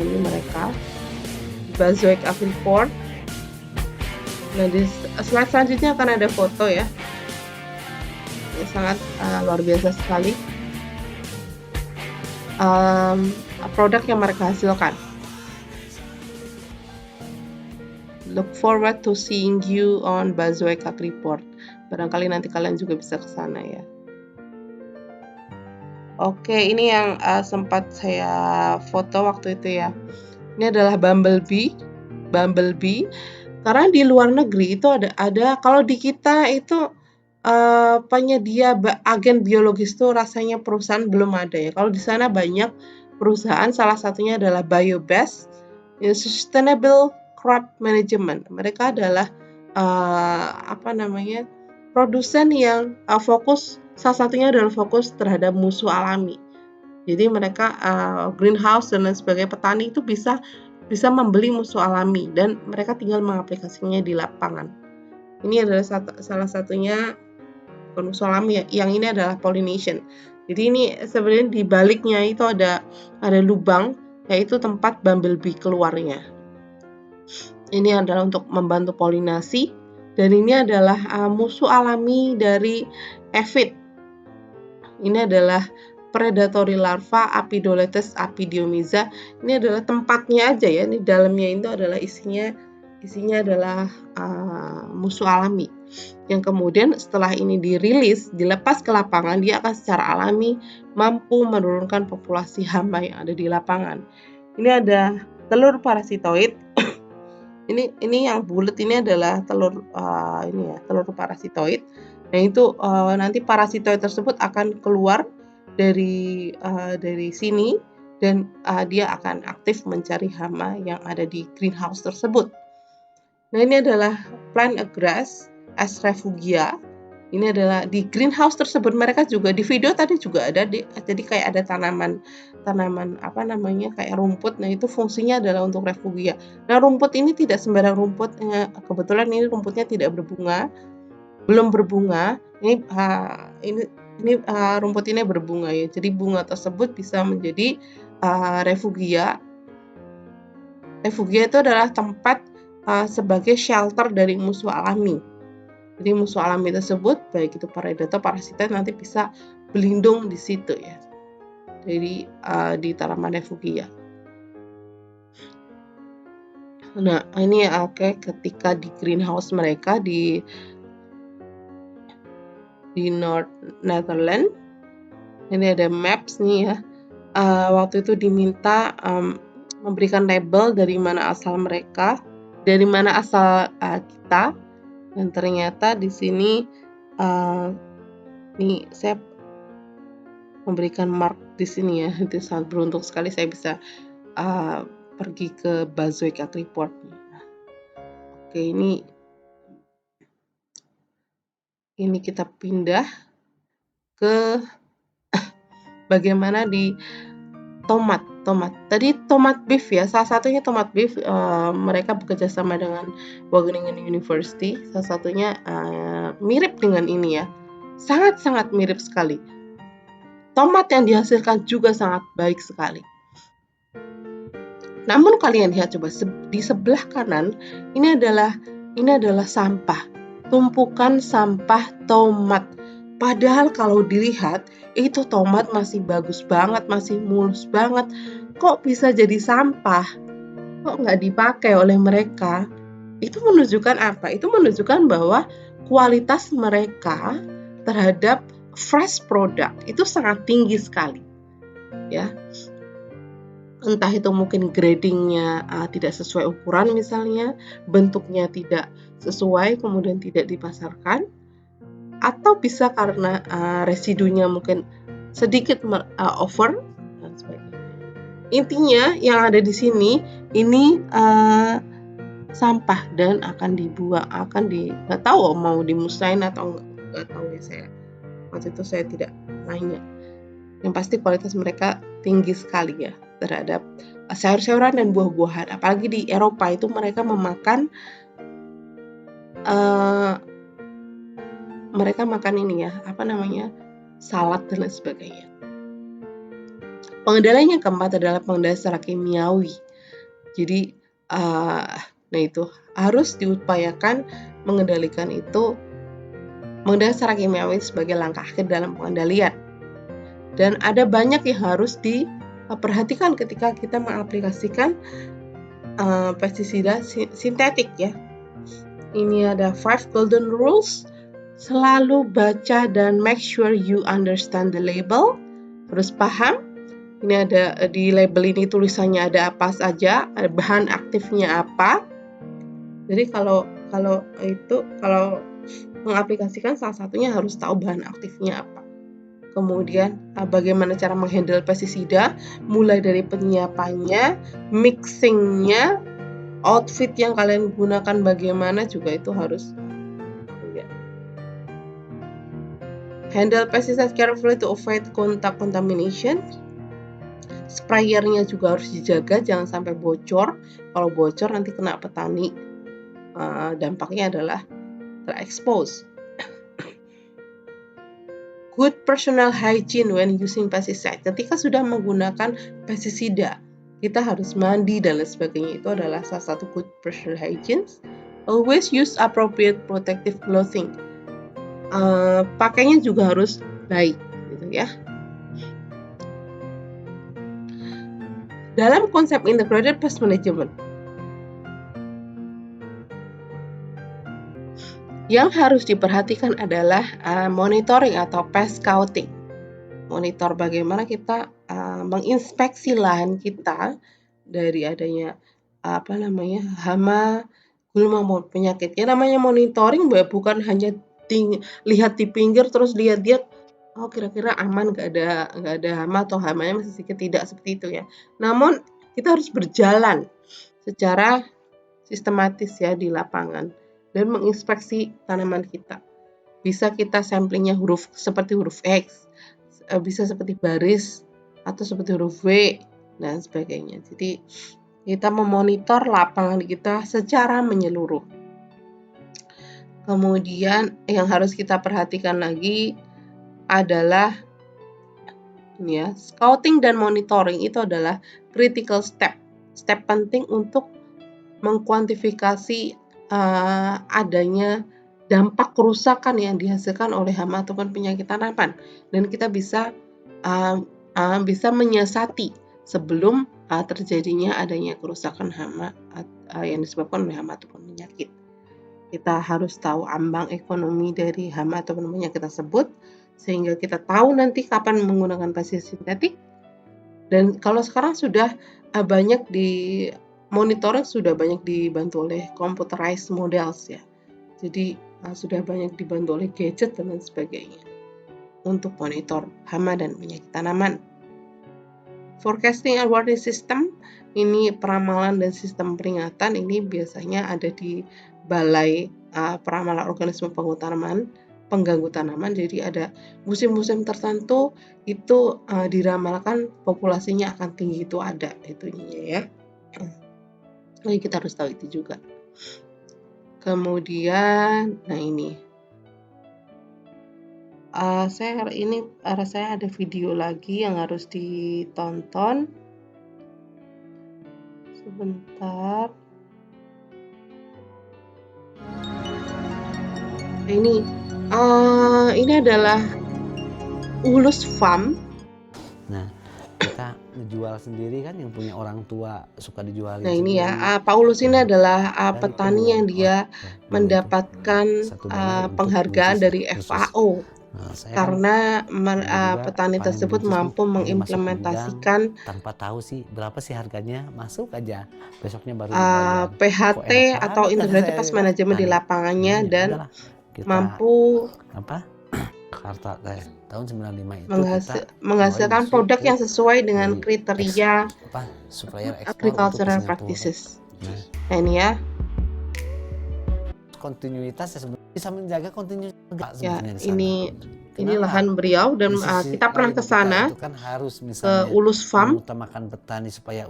Ini mereka Bazoic Agriport. Nah, di slide selanjutnya akan ada foto ya. Ini sangat luar biasa sekali produk yang mereka hasilkan. Look forward to seeing you on Bazoic Agriport. Barangkali nanti kalian juga bisa ke sana ya. Oke, ini yang sempat saya foto waktu itu ya. Ini adalah bumblebee. Karena di luar negeri itu ada kalau di kita itu penyedia agen biologis itu rasanya perusahaan belum ada ya. Kalau di sana banyak perusahaan, salah satunya adalah Biobest, Sustainable Crop Management. Mereka adalah produsen yang salah satunya adalah fokus terhadap musuh alami. Jadi mereka greenhouse dan lain sebagainya, petani itu bisa membeli musuh alami dan mereka tinggal mengaplikasikannya di lapangan. Ini adalah salah satunya musuh alami ya. Yang ini adalah pollination. Jadi ini sebenarnya di baliknya itu ada lubang, yaitu tempat bumblebee keluarnya. Ini adalah untuk membantu polinasi. Dan ini adalah musuh alami dari aphid. Ini adalah predatory larva Apidoletes apidiomiza. Ini adalah tempatnya aja ya. Ini dalamnya itu adalah isinya adalah musuh alami. Yang kemudian setelah ini dilepas ke lapangan, dia akan secara alami mampu menurunkan populasi hama yang ada di lapangan. Ini ada telur parasitoid. Ini yang bulat ini adalah telur parasitoid. Nah, itu nanti parasitoid tersebut akan keluar dari sini dan dia akan aktif mencari hama yang ada di greenhouse tersebut. Nah, ini adalah plant grass as refugia. Ini adalah di greenhouse tersebut. Mereka juga di video tadi juga ada jadi kayak ada tanaman kayak rumput. Nah, itu fungsinya adalah untuk refugia. Nah, rumput ini tidak sembarang rumput. Kebetulan ini rumputnya tidak berbunga, belum berbunga. Ini rumput ini berbunga ya. Jadi bunga tersebut bisa menjadi refugia. Refugia itu adalah tempat sebagai shelter dari musuh alami. Jadi musuh alami tersebut, baik itu predator, parasita, nanti bisa berlindung di situ ya. Jadi di tanaman refugia. Nah, ini ketika di greenhouse mereka di North Netherlands. Ini ada maps nih ya. Waktu itu diminta memberikan label dari mana asal mereka, dari mana asal kita. Dan ternyata di sini nih saya memberikan mark di sini ya. Itu sangat beruntung sekali saya bisa pergi ke Bazoic Agriport. Oke, ini kita pindah ke bagaimana di tomat. Tadi tomat beef ya, salah satunya tomat beef. Mereka bekerja sama dengan Wageningen University. Salah satunya mirip dengan ini ya, sangat-sangat mirip sekali. Tomat yang dihasilkan juga sangat baik sekali. Namun kalian lihat coba di sebelah kanan, ini adalah sampah, tumpukan sampah tomat. Padahal kalau dilihat itu tomat masih bagus banget, masih mulus banget. Kok bisa jadi sampah? Kok nggak dipakai oleh mereka? Itu menunjukkan apa? Itu menunjukkan bahwa kualitas mereka terhadap fresh product itu sangat tinggi sekali, ya. Entah itu mungkin gradingnya tidak sesuai ukuran misalnya, bentuknya tidak sesuai kemudian tidak dipasarkan, atau bisa karena residunya mungkin sedikit over dan sebagainya. Intinya yang ada di sini ini sampah dan akan dibuang, nggak tahu mau dimusnahin atau nggak tahu ya saya. Waktu itu saya tidak nanya. Yang pasti kualitas mereka tinggi sekali ya terhadap sayur-sayuran dan buah-buahan. Apalagi di Eropa itu mereka makan ini ya, salad dan lain sebagainya. Pengendalian yang keempat adalah pengendalian secara kimiawi. Jadi, itu harus diupayakan mengendalikan secara kimiawi sebagai langkah akhir dalam pengendalian. Dan ada banyak yang harus diperhatikan ketika kita mengaplikasikan pestisida sintetik ya. Ini ada 5 golden rules. Selalu baca dan make sure you understand the label. Terus paham. Ini ada di label ini tulisannya ada apa saja, ada bahan aktifnya apa. Jadi kalau mengaplikasikan salah satunya harus tahu bahan aktifnya apa. Kemudian bagaimana cara menghandle pestisida, mulai dari penyiapannya, mixingnya, outfit yang kalian gunakan bagaimana juga itu harus. Handle pesticide carefully to avoid contact contamination. Sprayernya juga harus dijaga, jangan sampai bocor. Kalau bocor nanti kena petani, dampaknya adalah terekspos. Good personal hygiene when using pesticide. Ketika sudah menggunakan pestisida, kita harus mandi dan lain sebagainya. Itu adalah salah satu good personal hygiene. Always use appropriate protective clothing. Pakainya juga harus baik, gitu ya. Dalam konsep integrated pest management, yang harus diperhatikan adalah monitoring atau pest scouting. Monitor bagaimana kita menginspeksi lahan kita dari adanya hama, gulma maupun penyakit. Yang namanya monitoring bukan hanya lihat di pinggir terus lihat dia kira-kira aman, nggak ada hama atau hamanya masih sedikit, tidak seperti itu ya. Namun kita harus berjalan secara sistematis ya di lapangan dan menginspeksi tanaman kita. Bisa kita samplingnya seperti huruf X, bisa seperti baris atau seperti huruf W dan sebagainya. Jadi kita memonitor lapangan kita secara menyeluruh. Kemudian yang harus kita perhatikan lagi adalah scouting dan monitoring itu adalah critical step penting untuk mengkuantifikasi adanya dampak kerusakan yang dihasilkan oleh hama ataupun penyakit tanaman, dan kita bisa menyiasati sebelum terjadinya adanya kerusakan hama yang disebabkan oleh hama ataupun penyakit. Kita harus tahu ambang ekonomi dari hama ataupun penyakit tersebut, sehingga kita tahu nanti kapan menggunakan pestisida sintetik. Dan kalau sekarang sudah banyak di monitoring, sudah banyak dibantu oleh computerized models ya. Jadi sudah banyak dibantu oleh gadget dan lain sebagainya untuk monitor hama dan penyakit tanaman. Forecasting and warning system, ini peramalan dan sistem peringatan, ini biasanya ada di Balai Peramalan Organisme Penguat Tanaman, pengganggu tanaman. Jadi ada musim-musim tertentu itu diramalkan populasinya akan tinggi, itu ada itunya ya. Jadi kita harus tahu itu juga. Kemudian, nah ini saya ada video lagi yang harus ditonton. Sebentar. Ini adalah Ulus Farm. Nah, kita ngejual sendiri kan, yang punya orang tua suka dijualin. Nah ini sendiri. ya, Paulus ini adalah Dan petani yang dia mendapatkan penghargaan dari FAO. Karena petani tersebut mampu mengimplementasikan tanpa tahu sih berapa sih harganya, masuk aja besoknya baru PHT atau Integrated Pest Management di lapangannya, dan mampu Karta tahun 95 itu menghasilkan produk yang sesuai dengan kriteria supplier agricultural practices. Nah ini ya, kontinuitas sebenarnya bisa menjaga kontinuitas ya ini lahan beliau, dan kita pernah ke sana kan harus ke Ulus Farm. Mengutamakan petani supaya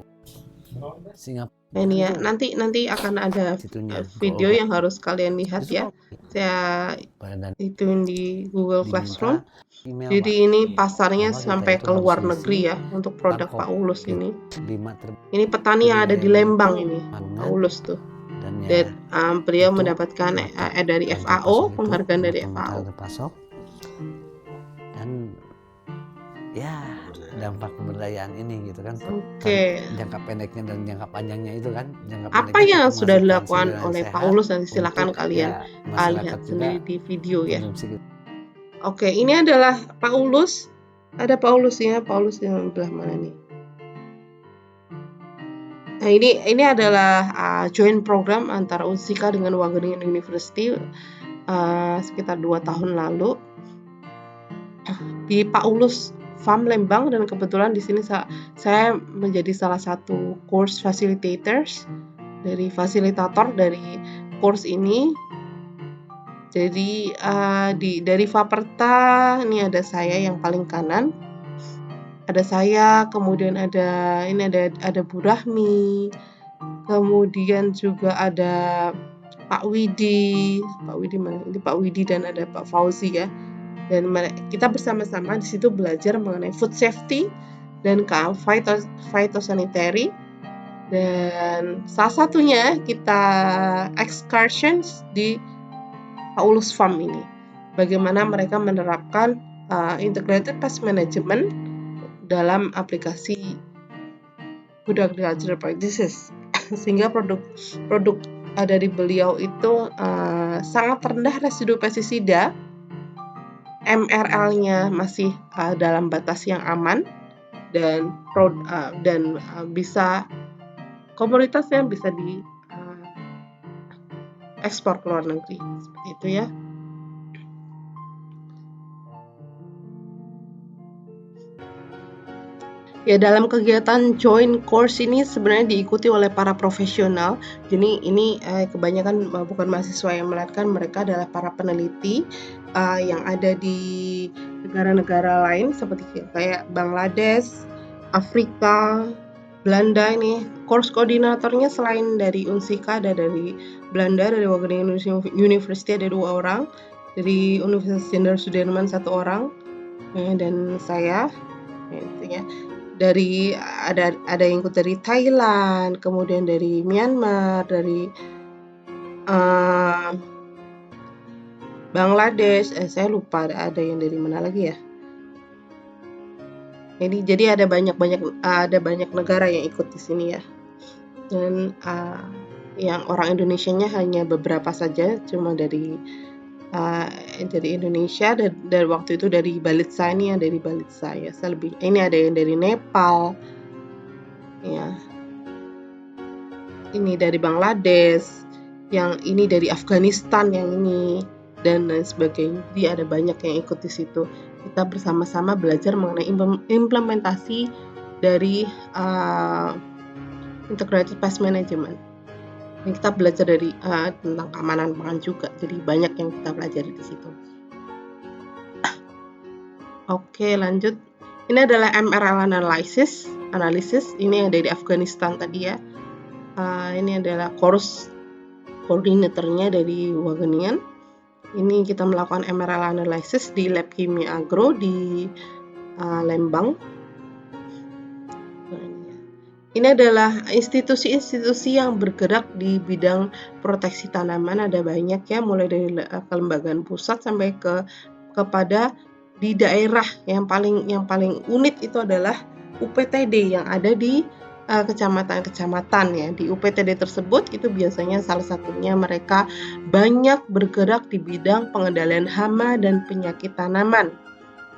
Singapura. Ini ya, nanti akan ada video yang harus kalian lihat ya. Saya ituin di Google Classroom. Jadi ini pasarnya sampai ke luar negeri ya untuk produk Pak Ulus ini. Ini petani yang ada di Lembang ini, Pak Ulus tuh. Dan beliau mendapatkan dari FAO, penghargaan dari FAO. Dan ya dampak pemberdayaan ini gitu kan. Jangka pendeknya dan jangka panjangnya itu kan. Apa yang sudah dilakukan oleh Pak Ulus, nanti silakan kalian lihat sendiri di video ya. Oke, ini adalah Pak Ulus. Ada Pak Ulus ya, Pak Ulus yang belah mana nih? Nah ini adalah joint program antara Unsika dengan Wageningen University sekitar 2 tahun lalu di Pak Ulus Farm Lembang, dan kebetulan di sini saya menjadi salah satu course facilitators, dari fasilitator dari course ini. Jadi dari Faperta ini ada saya yang paling kanan, ada saya, kemudian ada Bu Rahmi, kemudian juga ada Pak Widi mana? Ini Pak Widi dan ada Pak Fauzi ya. Dan kita bersama-sama di situ belajar mengenai food safety dan phytosanitary. Dan salah satunya kita excursions di Pak Ulus Farm ini. Bagaimana mereka menerapkan integrated pest management dalam aplikasi Good Agricultural Practices. Sehingga produk dari beliau itu sangat rendah residu pestisida, MRL-nya masih dalam batas yang aman, dan bisa komoditasnya bisa di ekspor ke luar negeri, seperti itu ya. Ya, dalam kegiatan joint course ini sebenarnya diikuti oleh para profesional. Jadi ini kebanyakan bukan mahasiswa yang melainkan mereka adalah para peneliti yang ada di negara-negara lain seperti kayak Bangladesh, Afrika, Belanda. Ini course koordinatornya selain dari Unsika ada dari Belanda, dari Wageningen University ada 2 orang, dari Universitas Jenderal Sudirman 1 orang, dan saya ya. Dari ada yang ikut dari Thailand, kemudian dari Myanmar, dari Bangladesh, saya lupa ada yang dari mana lagi ya. Ini jadi ada banyak negara yang ikut di sini ya. Dan yang orang Indonesianya hanya beberapa saja, cuma dari Indonesia, dan waktu itu dari Balitsa, ini yang dari Balitsa ya. Ini ada yang dari Nepal ya, ini dari Bangladesh, yang ini dari Afghanistan, yang ini, dan lain sebagainya. Jadi ada banyak yang ikut di situ. Kita bersama-sama belajar mengenai implementasi dari integrated pest management. Kita belajar dari tentang keamanan pangan juga, jadi banyak yang kita pelajari di situ. Oke, lanjut. Ini adalah MRL analysis. Ini yang dari Afghanistan tadi ya. Ini adalah course koordinatornya dari Wageningen. Ini kita melakukan MRL analysis di Lab Kimia Agro di Lembang. Ini adalah institusi-institusi yang bergerak di bidang proteksi tanaman, ada banyak ya, mulai dari kelembagaan pusat sampai kepada di daerah. Yang paling unik itu adalah UPTD yang ada di kecamatan-kecamatan ya. Di UPTD tersebut itu biasanya salah satunya mereka banyak bergerak di bidang pengendalian hama dan penyakit tanaman.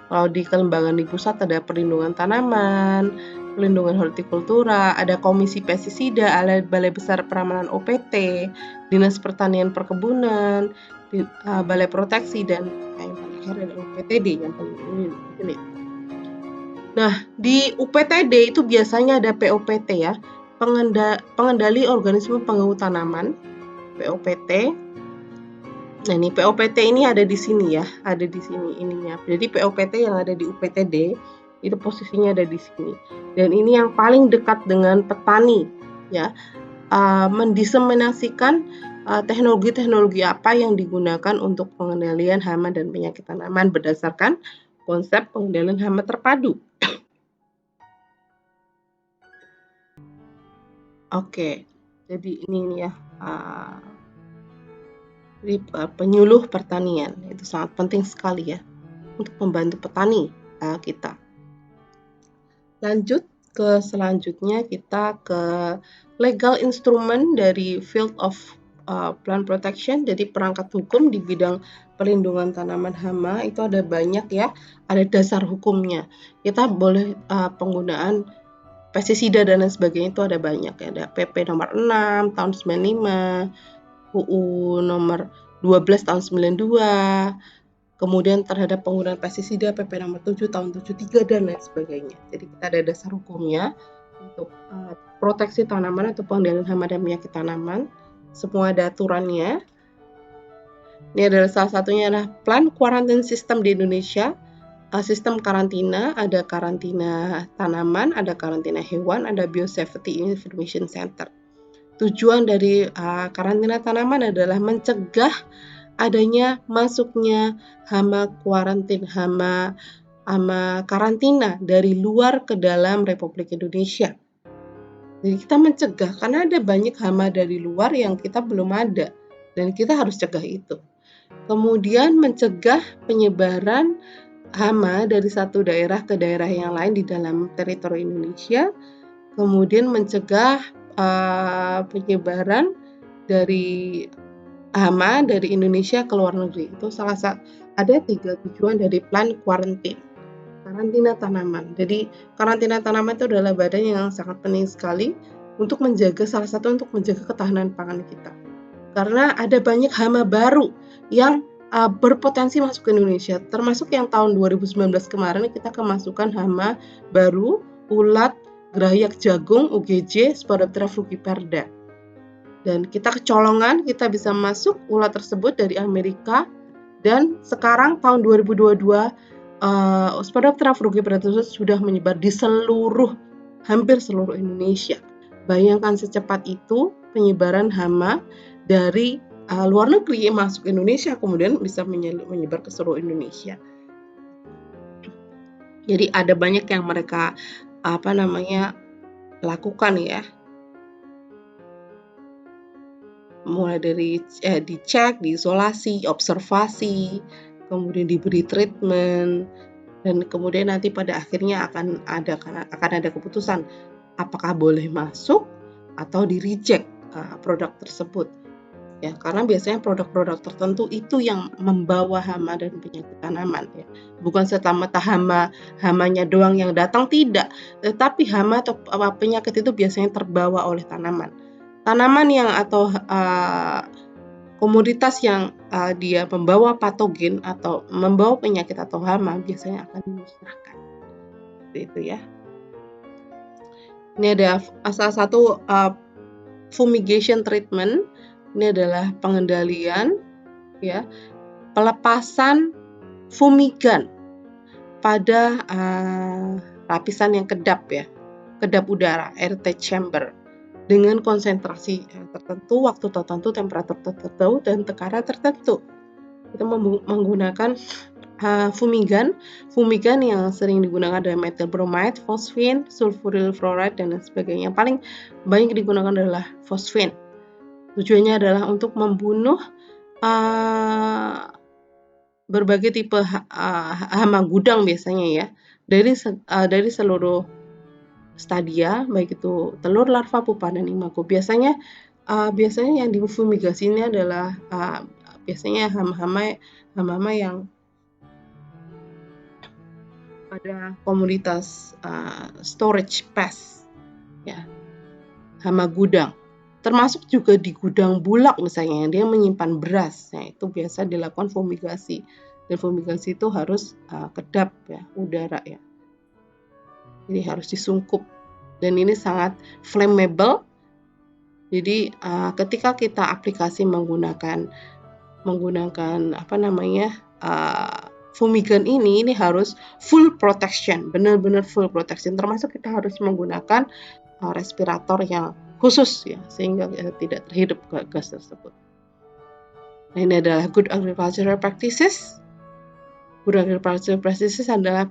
Kalau di kelembagaan di pusat ada perlindungan tanaman, pelindungan hortikultura, ada komisi pestisida, ada balai besar peramanan OPT, dinas pertanian perkebunan, balai proteksi, dan yang terakhir ada UPTD yang paling ini. Nah, di UPTD itu biasanya ada POPT ya, pengendali organisme pengganggu tanaman, POPT. Nah, ini POPT ini ada di sini ya, ada di sini ininya. Jadi POPT yang ada di UPTD itu posisinya ada di sini. Dan ini yang paling dekat dengan petani ya, mendiseminasikan teknologi-teknologi apa yang digunakan untuk pengendalian hama dan penyakit tanaman berdasarkan konsep pengendalian hama terpadu. Oke, jadi ini ya. Penyuluh pertanian itu sangat penting sekali ya untuk membantu petani kita. Lanjut ke selanjutnya, kita ke legal instrument dari field of plant protection. Jadi perangkat hukum di bidang perlindungan tanaman hama itu ada banyak ya, ada dasar hukumnya. Kita boleh penggunaan pestisida dan lain sebagainya itu ada banyak ya. Ada PP nomor 6 tahun 95, UU nomor 12 tahun 92, kemudian terhadap penggunaan pestisida PP nomor 7 tahun 73 dan lain sebagainya. Jadi kita ada dasar hukumnya untuk proteksi tanaman atau pengendalian hama dan penyakit tanaman. Semua ada aturannya. Ini adalah salah satunya adalah Plant Quarantine System di Indonesia. Sistem karantina, ada karantina tanaman, ada karantina hewan, ada Biosafety Information Center. Tujuan dari karantina tanaman adalah mencegah adanya masuknya hama karantina dari luar ke dalam Republik Indonesia. Jadi kita mencegah karena ada banyak hama dari luar yang kita belum ada dan kita harus cegah itu. Kemudian mencegah penyebaran hama dari satu daerah ke daerah yang lain di dalam teritori Indonesia. Kemudian mencegah penyebaran dari hama dari Indonesia ke luar negeri. Itu ada 3 tujuan dari plant quarantine, karantina tanaman. Jadi karantina tanaman itu adalah badan yang sangat penting sekali untuk salah satu untuk menjaga ketahanan pangan kita. Karena ada banyak hama baru yang berpotensi masuk ke Indonesia, termasuk yang tahun 2019 kemarin kita kemasukan hama baru, ulat gerayak jagung, UGJ, Spodoptera frugiperda. Dan kita kecolongan, kita bisa masuk ulat tersebut dari Amerika. Dan sekarang tahun 2022, Spodoptera frugiperda tersebut sudah menyebar di hampir seluruh Indonesia. Bayangkan secepat itu penyebaran hama dari luar negeri masuk Indonesia, kemudian bisa menyebar ke seluruh Indonesia. Jadi ada banyak yang mereka lakukan ya, mulai dari dicek, diisolasi, observasi, kemudian diberi treatment, dan kemudian nanti pada akhirnya akan ada keputusan apakah boleh masuk atau di-reject produk tersebut ya, karena biasanya produk-produk tertentu itu yang membawa hama dan penyakit tanaman ya. Bukan serta-merta hamanya doang yang datang, tidak, tetapi hama atau penyakit itu biasanya terbawa oleh tanaman yang atau komoditas yang dia membawa patogen atau membawa penyakit atau hama biasanya akan dimusnahkan. Seperti itu ya. Ini ada salah satu fumigation treatment. Ini adalah pengendalian ya, pelepasan fumigan pada lapisan yang kedap ya, kedap udara, airtight chamber, dengan konsentrasi tertentu, waktu tertentu, temperatur tertentu, dan tekanan tertentu. Kita menggunakan fumigan yang sering digunakan adalah methyl bromide, fosfin, sulfuryl fluoride, dan lain sebagainya. Yang paling banyak digunakan adalah fosfin. Tujuannya adalah untuk membunuh berbagai tipe hama gudang biasanya ya, dari seluruh stadia, baik itu telur, larva, pupa, dan imago. Biasanya yang difumigasi ini adalah biasanya hama-hama yang pada komunitas storage pest ya, hama gudang, termasuk juga di gudang bulak misalnya yang dia menyimpan beras, ya, itu biasa dilakukan fumigasi, dan fumigasi itu harus kedap ya, udara ya, jadi harus disungkup, dan ini sangat flammable. Jadi ketika kita aplikasi menggunakan fumigan ini harus full protection, benar-benar full protection, termasuk kita harus menggunakan respirator yang khusus ya, sehingga kita tidak terhirup gas tersebut. Nah, ini adalah good agricultural practices. Good agricultural practices adalah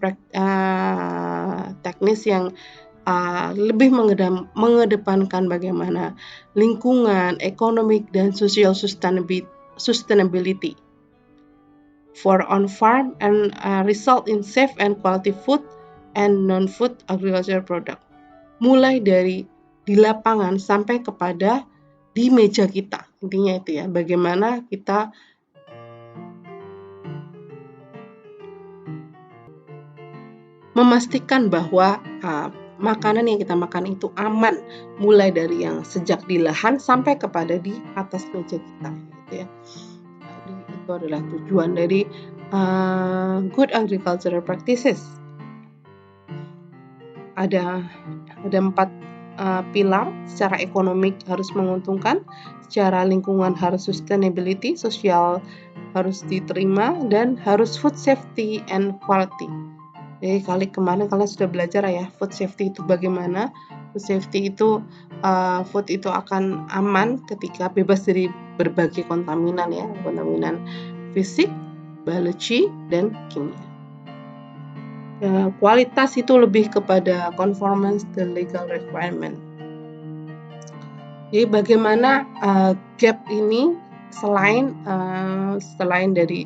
teknis yang lebih mengedepankan bagaimana lingkungan, economic, dan social sustainability for on-farm and result in safe and quality food and non-food agricultural product. Mulai dari di lapangan sampai kepada di meja kita. Intinya itu ya, bagaimana kita memastikan bahwa makanan yang kita makan itu aman, mulai dari yang sejak di lahan sampai kepada di atas meja kita gitu ya. Itu adalah tujuan dari good agricultural practices. Ada 4 pilar. Secara ekonomik harus menguntungkan, secara lingkungan harus sustainability, sosial harus diterima, dan harus food safety and quality. Jadi kemarin kalian sudah belajar ya, food safety itu bagaimana. Food safety itu food itu akan aman ketika bebas dari berbagai kontaminan ya, kontaminan fisik, biologi, dan kimia. Kualitas itu lebih kepada conformance the legal requirement. Jadi bagaimana gap ini selain dari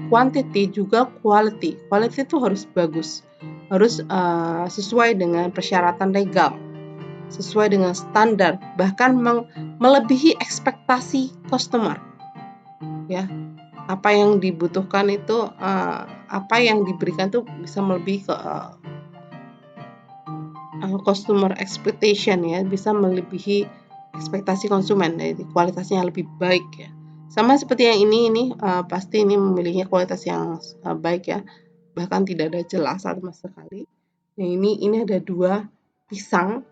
quantity juga quality. Quality itu harus bagus, harus sesuai dengan persyaratan legal, sesuai dengan standar, bahkan melebihi ekspektasi customer. Ya, apa yang dibutuhkan itu, apa yang diberikan itu bisa melebihi ke customer expectation ya, bisa melebihi ekspektasi konsumen. Jadi kualitasnya lebih baik ya. Sama seperti yang ini pasti ini memiliki kualitas yang baik ya, bahkan tidak ada celah sama sekali. Nah, ini ada 2 pisang.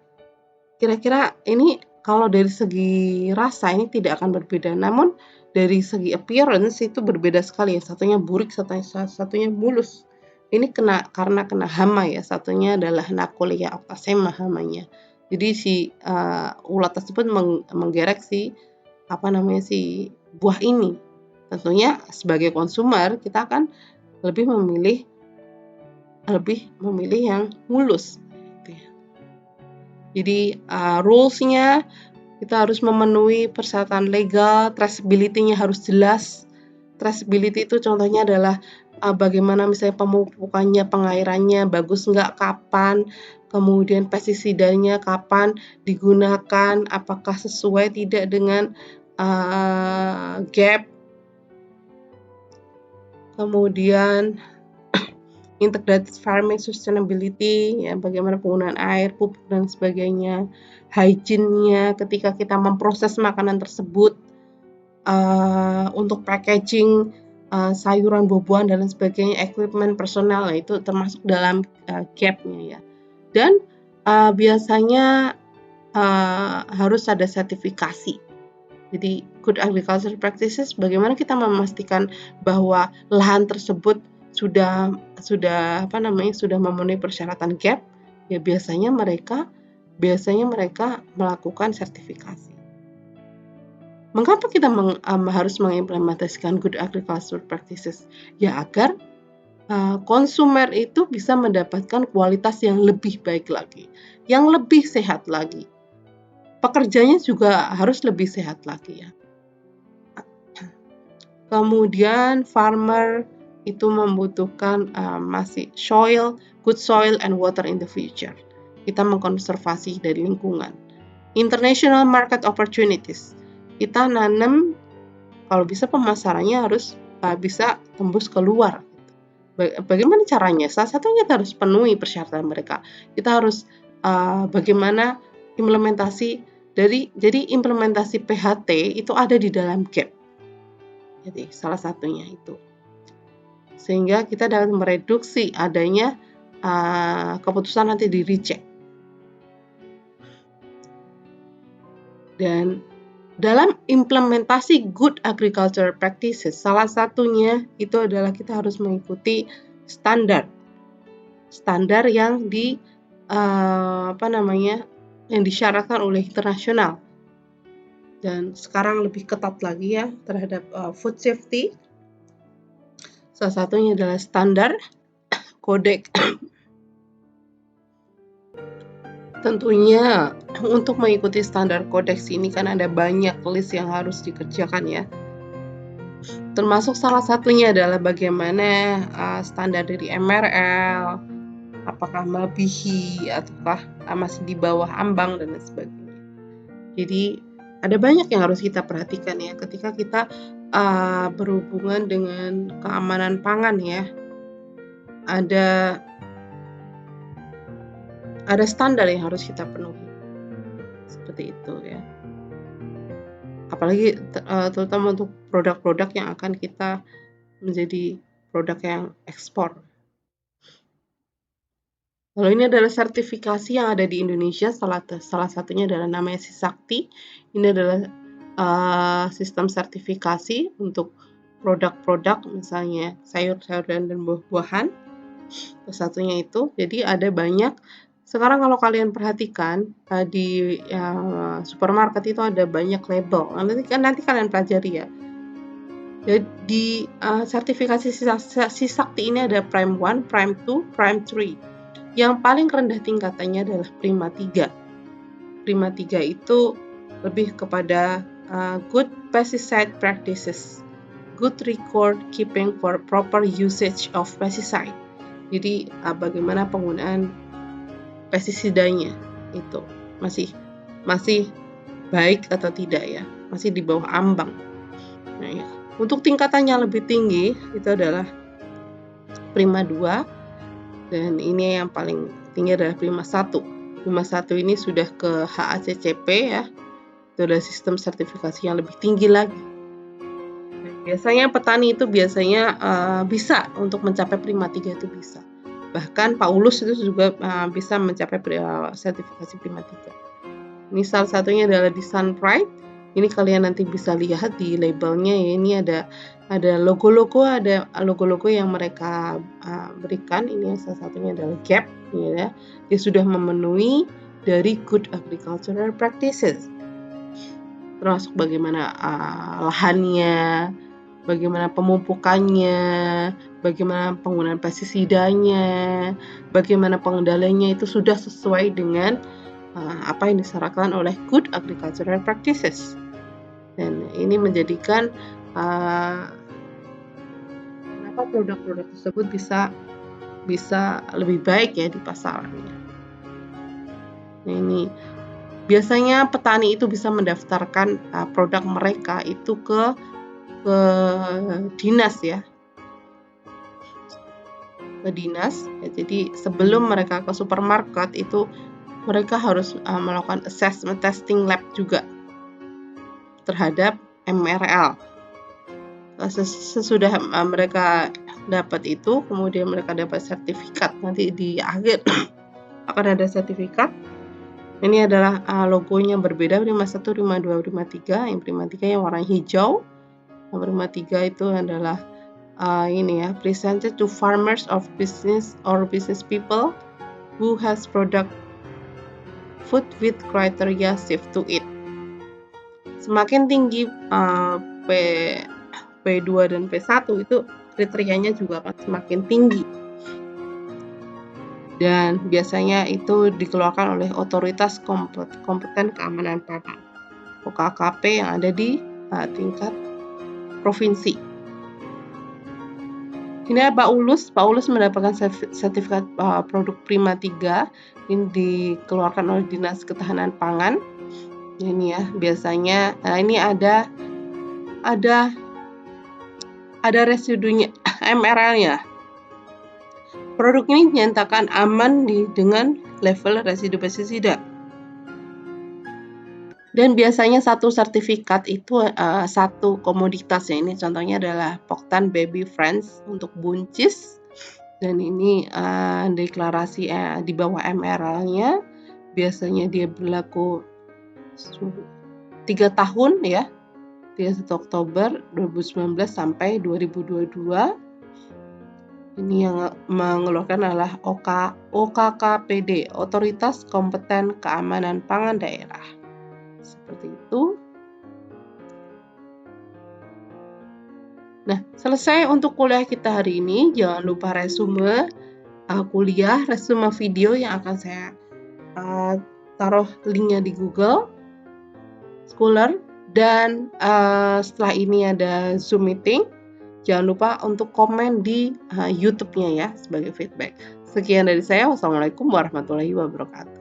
Kira-kira ini kalau dari segi rasa ini tidak akan berbeda, namun dari segi appearance itu berbeda sekali ya. Satunya burik, satunya mulus. Ini karena kena hama ya. Satunya adalah Nacolia octasema hamanya. Jadi si ulat tersebut menggerek si buah ini. Tentunya sebagai konsumer kita akan lebih memilih yang mulus. Jadi rules-nya kita harus memenuhi persyaratan legal, traceability-nya harus jelas. Traceability itu contohnya adalah bagaimana misalnya pemupukannya, pengairannya bagus nggak, kapan, kemudian pestisidanya kapan digunakan, apakah sesuai tidak dengan gap, kemudian integrated farming sustainability ya, bagaimana penggunaan air, pupuk, dan sebagainya, hygiene-nya ketika kita memproses makanan tersebut, untuk packaging sayuran, buah-buahan, dan sebagainya, equipment, personal, itu termasuk dalam gap-nya ya. Dan biasanya harus ada sertifikasi. Jadi good agriculture practices, bagaimana kita memastikan bahwa lahan tersebut sudah memenuhi persyaratan GAP, ya biasanya mereka melakukan sertifikasi. Mengapa kita harus mengimplementasikan good agricultural practices? Ya agar konsumer itu bisa mendapatkan kualitas yang lebih baik lagi, yang lebih sehat lagi. Pekerjanya juga harus lebih sehat lagi ya. Kemudian farmer itu membutuhkan masih good soil and water in the future. Kita mengkonservasi dari lingkungan. International market opportunities. Kita nanam, kalau bisa pemasarannya harus bisa tembus keluar. Bagaimana caranya? Salah satunya kita harus penuhi persyaratan mereka. Kita harus bagaimana implementasi jadi implementasi PHT itu ada di dalam GAP. Jadi salah satunya itu. Sehingga kita dapat mereduksi adanya keputusan nanti di reject. Dan dalam implementasi good agricultural practices, salah satunya itu adalah kita harus mengikuti standar yang yang disyaratkan oleh internasional. Dan sekarang lebih ketat lagi ya terhadap food safety. Salah satunya adalah standar kodek. Tentunya untuk mengikuti standar kodeks ini kan ada banyak list yang harus dikerjakan ya. Termasuk salah satunya adalah bagaimana standar dari MRL, apakah melebihi ataukah masih di bawah ambang dan lain sebagainya. Jadi ada banyak yang harus kita perhatikan ya ketika kita berhubungan dengan keamanan pangan ya. Ada standar yang harus kita penuhi. Seperti itu ya. Apalagi terutama untuk produk-produk yang akan kita menjadi produk yang ekspor. Lalu ini adalah sertifikasi yang ada di Indonesia, salah satunya adalah namanya Sisakti. Ini adalah sistem sertifikasi untuk produk-produk misalnya sayur-sayuran dan buah-buahan. Satunya itu, jadi ada banyak. Sekarang kalau kalian perhatikan di supermarket itu ada banyak label. Nanti kalian pelajari ya. Jadi sertifikasi Sisakti ini ada Prime 1, Prime 2, Prime 3. Yang paling rendah tingkatannya adalah Prima 3. Prima 3 itu lebih kepada good pesticide practices, good record keeping for proper usage of pesticide. Jadi bagaimana penggunaan pestisidanya itu masih baik atau tidak ya, masih di bawah ambang. Nah, ya. Untuk tingkatannya lebih tinggi itu adalah Prima 2 dan ini yang paling tinggi adalah Prima 1. Prima 1 ini sudah ke HACCP ya. Itu adalah sistem sertifikasi yang lebih tinggi lagi. Biasanya petani itu bisa untuk mencapai Prima 3 itu bisa. Bahkan Paulus itu juga bisa mencapai sertifikasi Prima 3. Ini salah satunya adalah di Sunpride. Ini kalian nanti bisa lihat di labelnya ya. Ini ada logo-logo yang mereka berikan. Ini salah satunya adalah GAP ya. Dia sudah memenuhi dari good agricultural practices. Termasuk bagaimana lahannya, bagaimana pemupukannya, bagaimana penggunaan pestisidanya, bagaimana pengendaliannya itu sudah sesuai dengan apa yang disyaratkan oleh good agricultural practices. Dan ini menjadikan kenapa produk-produk tersebut bisa lebih baik ya di pasarannya. Nah, ini biasanya petani itu bisa mendaftarkan produk mereka itu ke dinas ya, ke dinas ya. Jadi sebelum mereka ke supermarket itu mereka harus melakukan assessment testing lab juga terhadap MRL. Sesudah mereka dapat itu, kemudian mereka dapat sertifikat. Nanti di akhir akan ada sertifikat. Ini adalah logonya berbeda, Prima 1, Prima 2, Prima 3. Yang Prima 3 yang warna hijau. Yang Prima 3 itu adalah ini ya, presented to farmers of business or business people who has product food with criteria safe to eat. Semakin tinggi P2 dan P1 itu kriterianya juga akan semakin tinggi. Dan biasanya itu dikeluarkan oleh otoritas kompeten keamanan pangan, OKKP, yang ada di tingkat provinsi. Ini Pak Ulus mendapatkan sertifikat produk Prima 3, ini dikeluarkan oleh Dinas Ketahanan Pangan. Ini ya, biasanya ini ada residunya, MRL-nya. Produk ini dinyatakan aman dengan level residu pestisida. Dan biasanya satu sertifikat itu satu komoditas ya. Ini contohnya adalah Poktan Baby Friends untuk buncis. Dan ini deklarasi di bawah MRL-nya. Biasanya dia berlaku 3 tahun ya. 31 Oktober 2019 sampai 2022. Ini yang mengeluarkan adalah OKKPD, Otoritas Kompeten Keamanan Pangan Daerah. Seperti itu. Nah, selesai untuk kuliah kita hari ini. Jangan lupa resume kuliah, resume video yang akan saya taruh linknya di Google Scholar. Dan setelah ini ada Zoom meeting. Jangan lupa untuk komen di YouTube-nya ya sebagai feedback. Sekian dari saya. Wassalamualaikum warahmatullahi wabarakatuh.